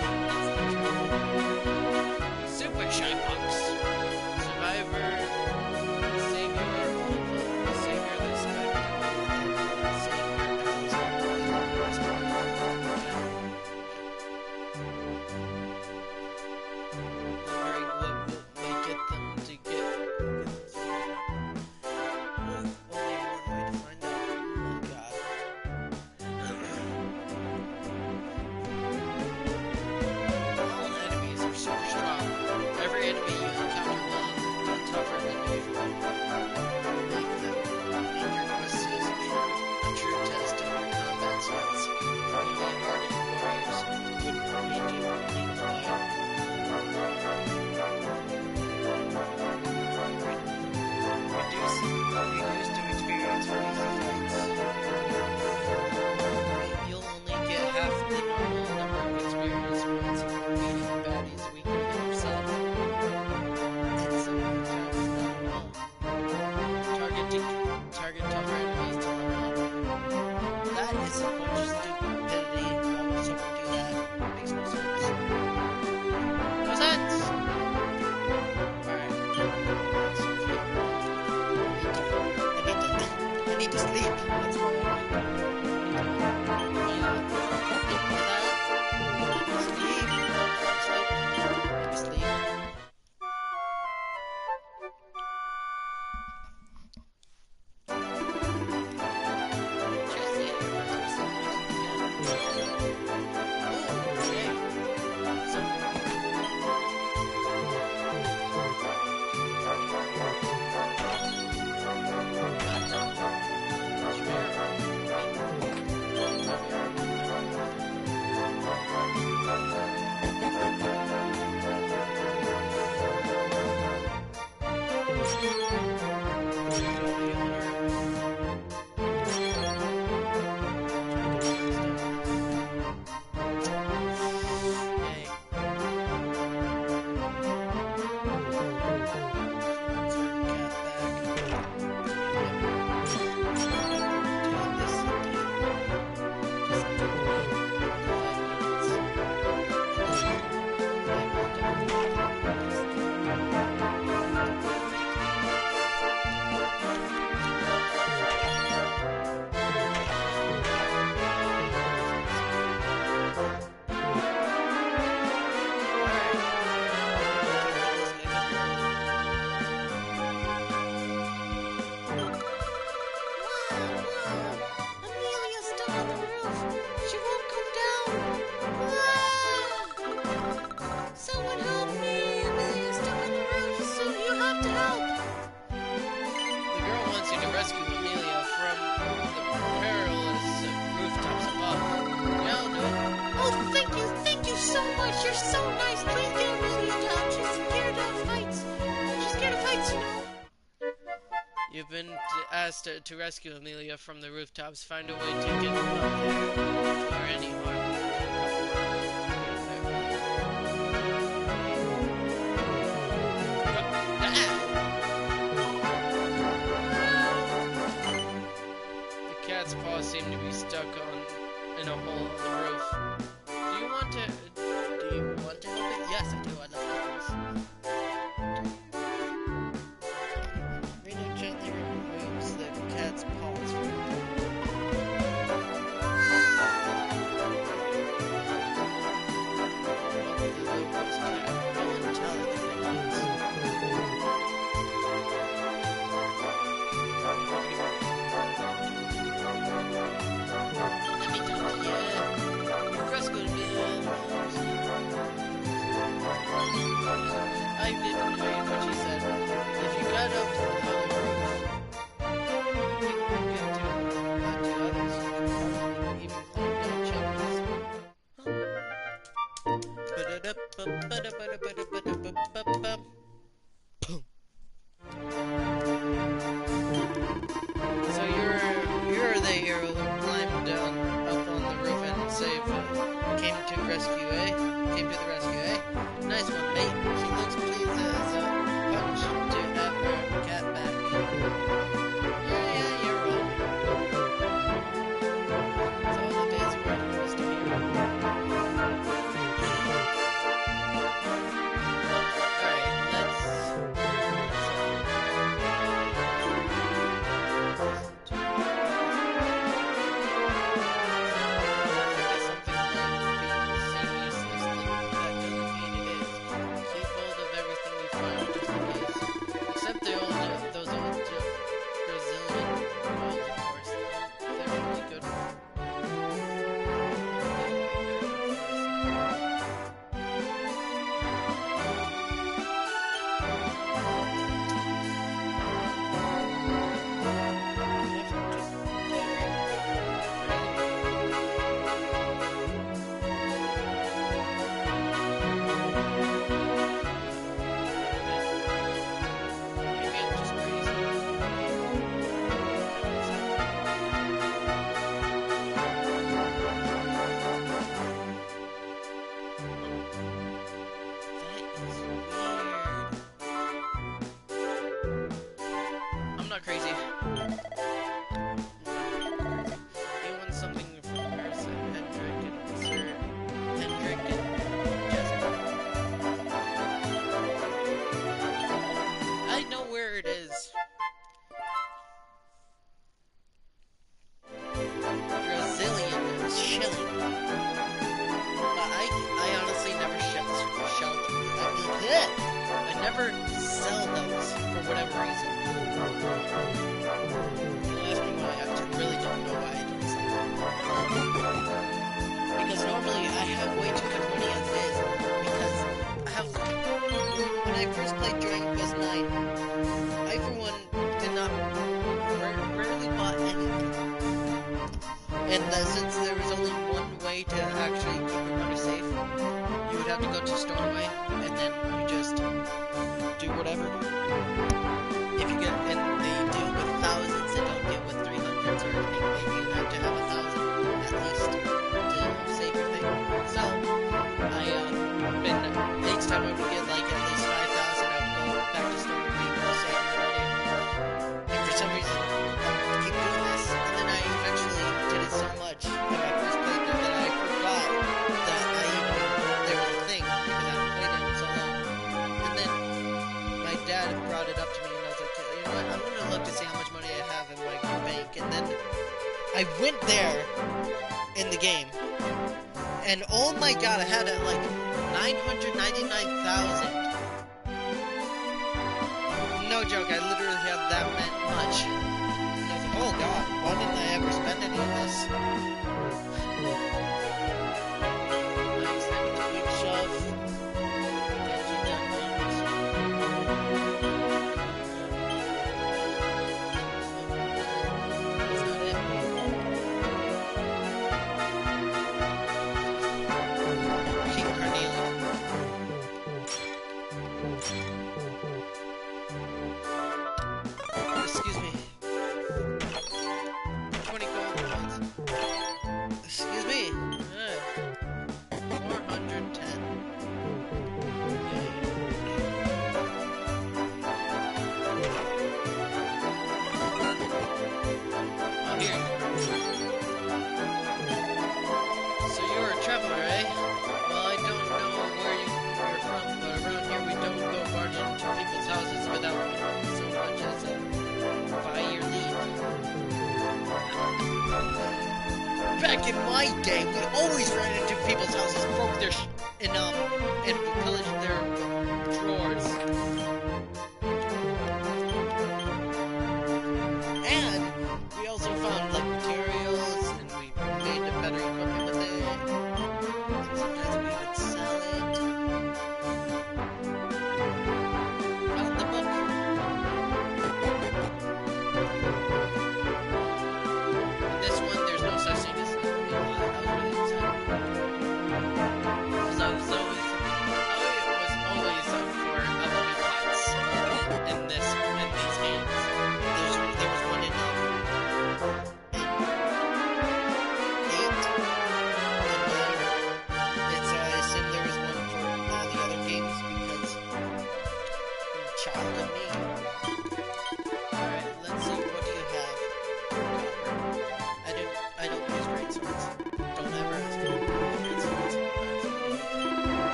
Super Shy Box. Survivor, Savior, Savior the Survivor. Wondering what may get them to get only one way to find out. Oh god. All enemies are super strong. Every enemy you encounter will be tougher than usual. Make your quest is a true test of your combat skills. Only hardened warriors would need to lead the way. Reduce to experience for easy fights. You'll only get half the normal number of experience points for beating baddies weaker than yourself. It's sometimes not well. Target tougher enemies to level up. That is a bunch of stupidity. Why would someone do that? Makes no sense. No sense! Alright. I need to sleep. That's why I sleep. You're so nice. Please get Amelia down. She's scared of heights. She's scared of heights, you know. You've been asked to rescue Amelia from the rooftops. Find a way to get her up there before any harm. The cat's paws seem to be stuck in a hole in the roof. Do you want to help it? Yes, I do. I love kittens. Reno gently removes the cat's paws from the I didn't read what she said. If you got up on the roof, you can get to others. You can even climb down chimneys. rescue, eh? Came to the rescue, eh? Nice one, mate. She looks pleased as a punch to have her cat back. Yeah, you're wrong. It's all the days where it was to hear. Alright, except those old Brazilian oils, of course. They're really good. I'm not crazy. He wants something from Paris, Hendrik and Sir Hendrik and Jasper. I know where it is. Brazilian shilling. But I honestly never shell them. I never sell those for whatever reason. You'll ask me why. I really don't know why I don't sell them. Because normally I have way too much money as it is. Because I have... When I first played Dragon Quest 9, I for one did not... rarely bought anything. And since there was only one way to actually keep your money safe, you would have to go to Stormway, and then you just do whatever. If you get, and they deal with thousands, they don't deal with 300s or anything. You have to have 1,000 at least to save your thing. So, each time I would get like at least 5,000, I would go back to Stormway and save my money. And for some reason, I keep doing this, and then I eventually did it so much when I first played it that I forgot that there was a thing because I haven't played it in so long. And then my dad brought it up to me, and I was like, you know what? I'm gonna look to see how much money I have in my bank. And then I went there in the game, and oh my god, I had like 999,000. No joke, I literally have that much. And I was like, oh god, why didn't I ever spend any of this? Nice, I need to quick shove. That's not it. King Cornelia. Excuse me. 20 gold coins. Excuse me. 410. Oh, here. So you're a traveler, eh? Well, I don't know where you're from, but around here we don't go barging into people's houses without so much as a buy-your leave. Back in my day, we always ran into people's houses, broke their and pillaged their drawers. And we also found like materials, and we made a better equipment with it. And sometimes we would sell it. Found the book. This one, there's no such thing as being alive. I was really excited. Because I was always...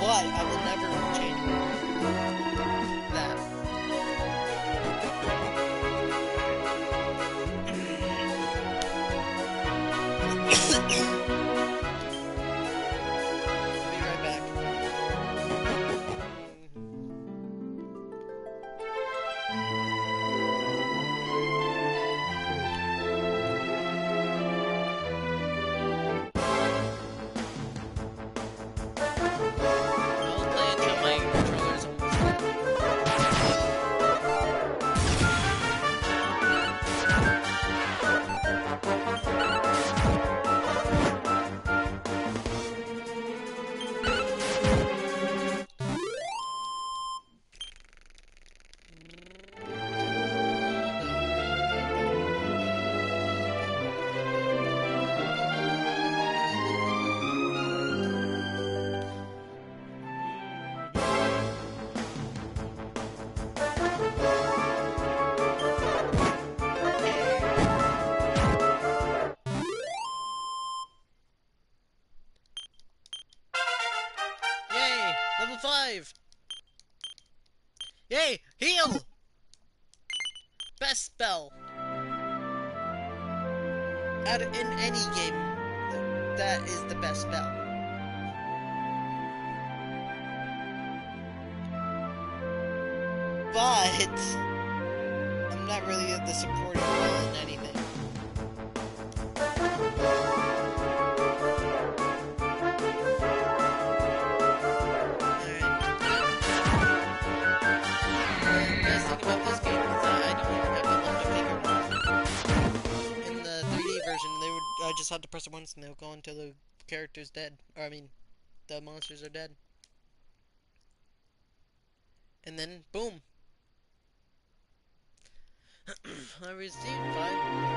but I will never change that. I'll be right back. I'll play until my controller's almost Yay! Level 5! Yay! Heal! Best spell! In any game, that is the best spell. But I'm not really the supporting role in anything. I just had to press it once and they'll go until the character's dead. Or, I mean, the monsters are dead. And then, boom! I received 5.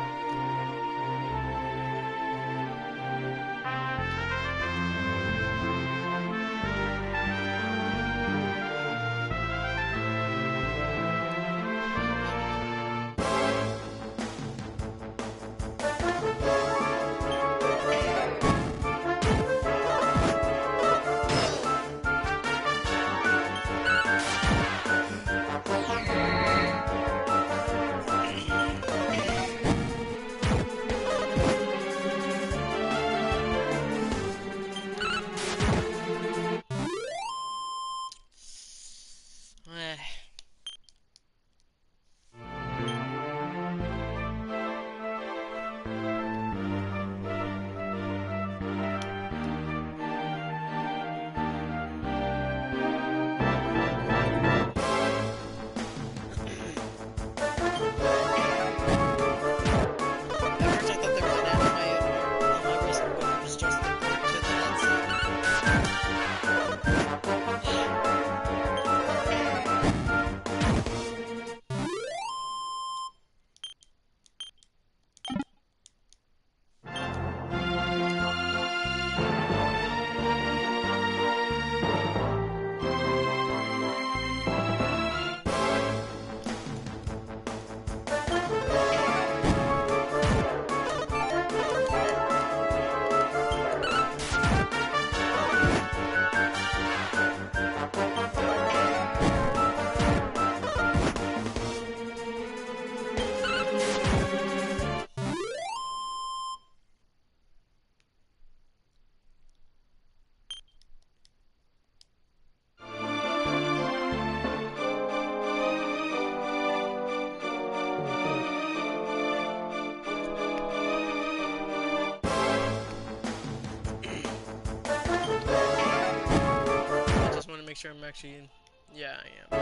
Make sure I'm actually in. Yeah, I am. I've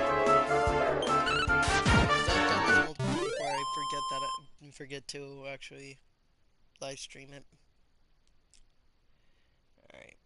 done this multiple times where I forget to actually live stream it. Alright.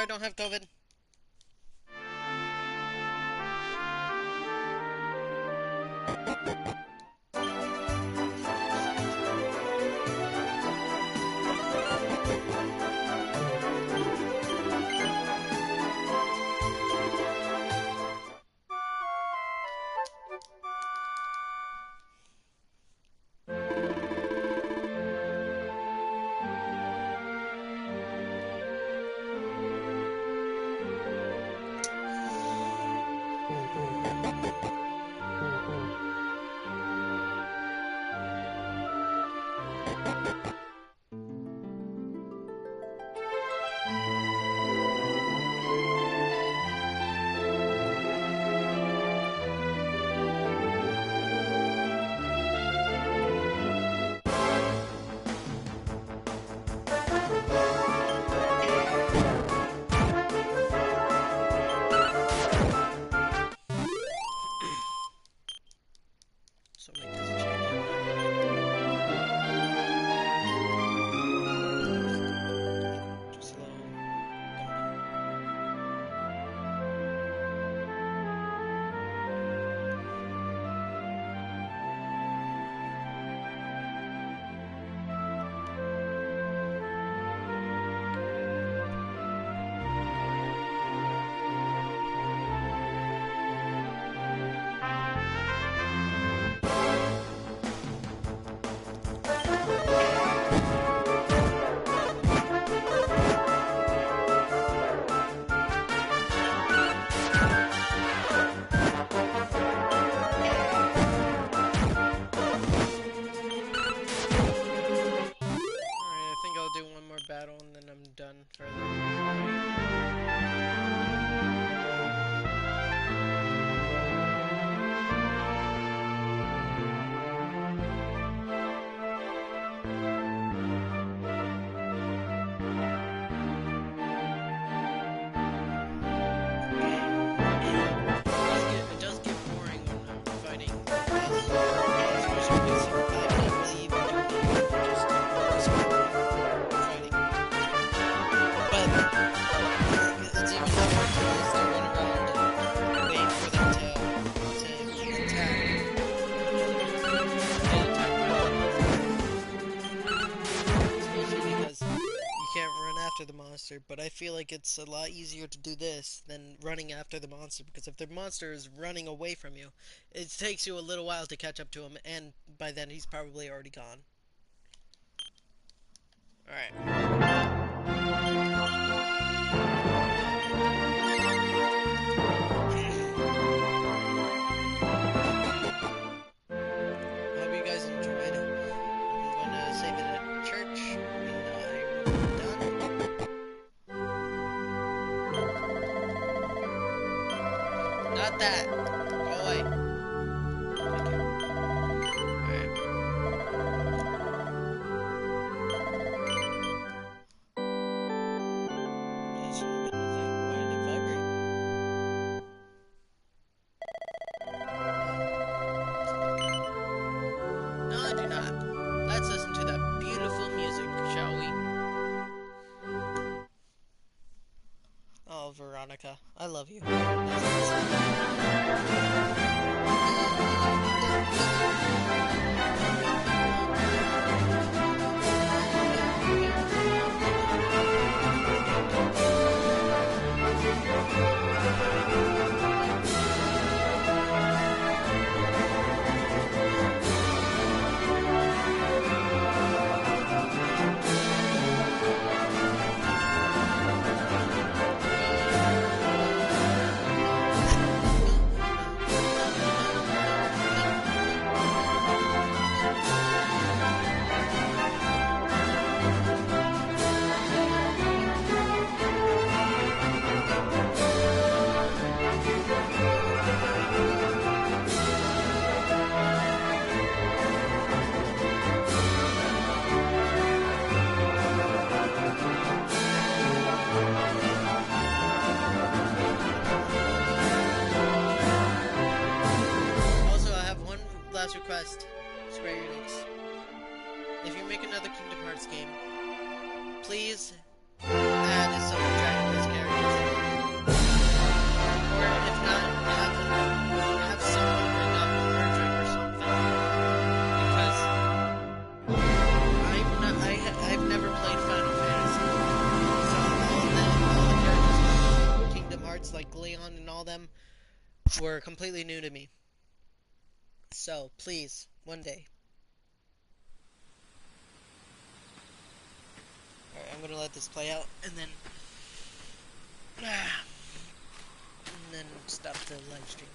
I don't have COVID. So make this change. Too slow. Do one more battle and then I'm done for the it does get boring when I'm fighting, especially because I'm not really even doing anything, just fighting. But it's even more fun to run around and wait for them to attack. Especially because you can't run after the monster, but I feel like it's a lot easier to do this than running after the monster, because if the monster is running away from you, it takes you a little while to catch up to him, and by then he's probably already gone. Alright. Hope you guys enjoyed. I'm gonna save it at church, and I'm done. Not that. Go away. Thank you. Alright. That's not anything. Why did it vibrate? No, I do not. Let's listen to that beautiful music, shall we? Oh, Veronica, I love you. Last request, Square Enix. If you make another Kingdom Hearts game, please add some Dragon Quest characters. all them were completely new to me. So, please, one day. Alright, I'm gonna let this play out, and then stop the live stream.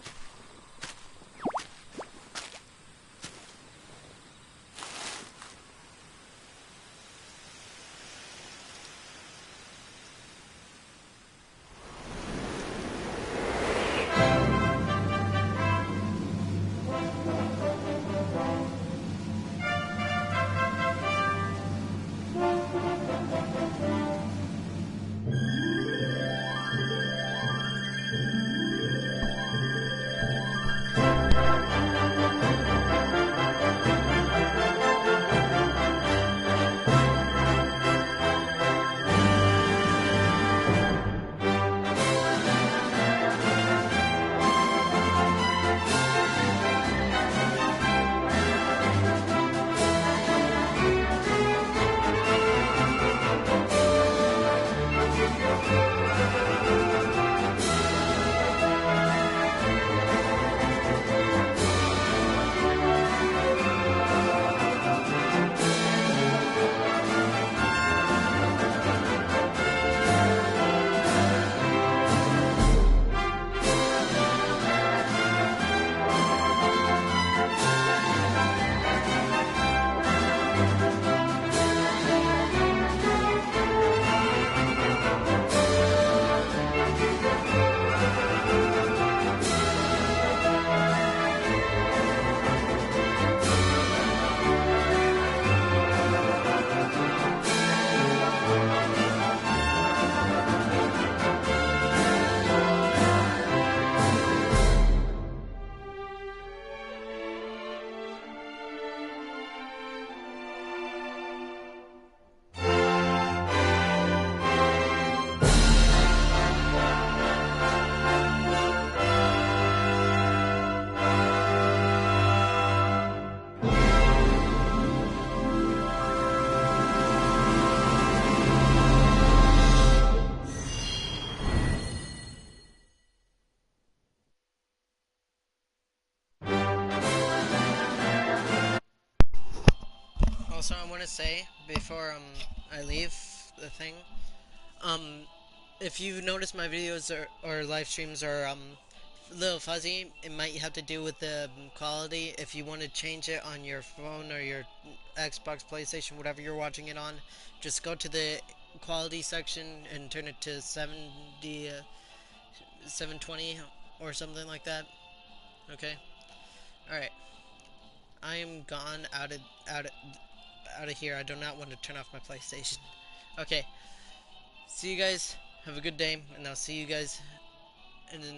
Also, I want to say before I leave the thing, um, if you notice my videos or live streams are a little fuzzy, it might have to do with the quality. If you want to change it on your phone or your Xbox, PlayStation, whatever you're watching it on, just go to the quality section and turn it to 720 or something like that. Okay. All right. I am gone out of here. I do not want to turn off my PlayStation. Okay. See you guys. Have a good day, and I'll see you guys in the next.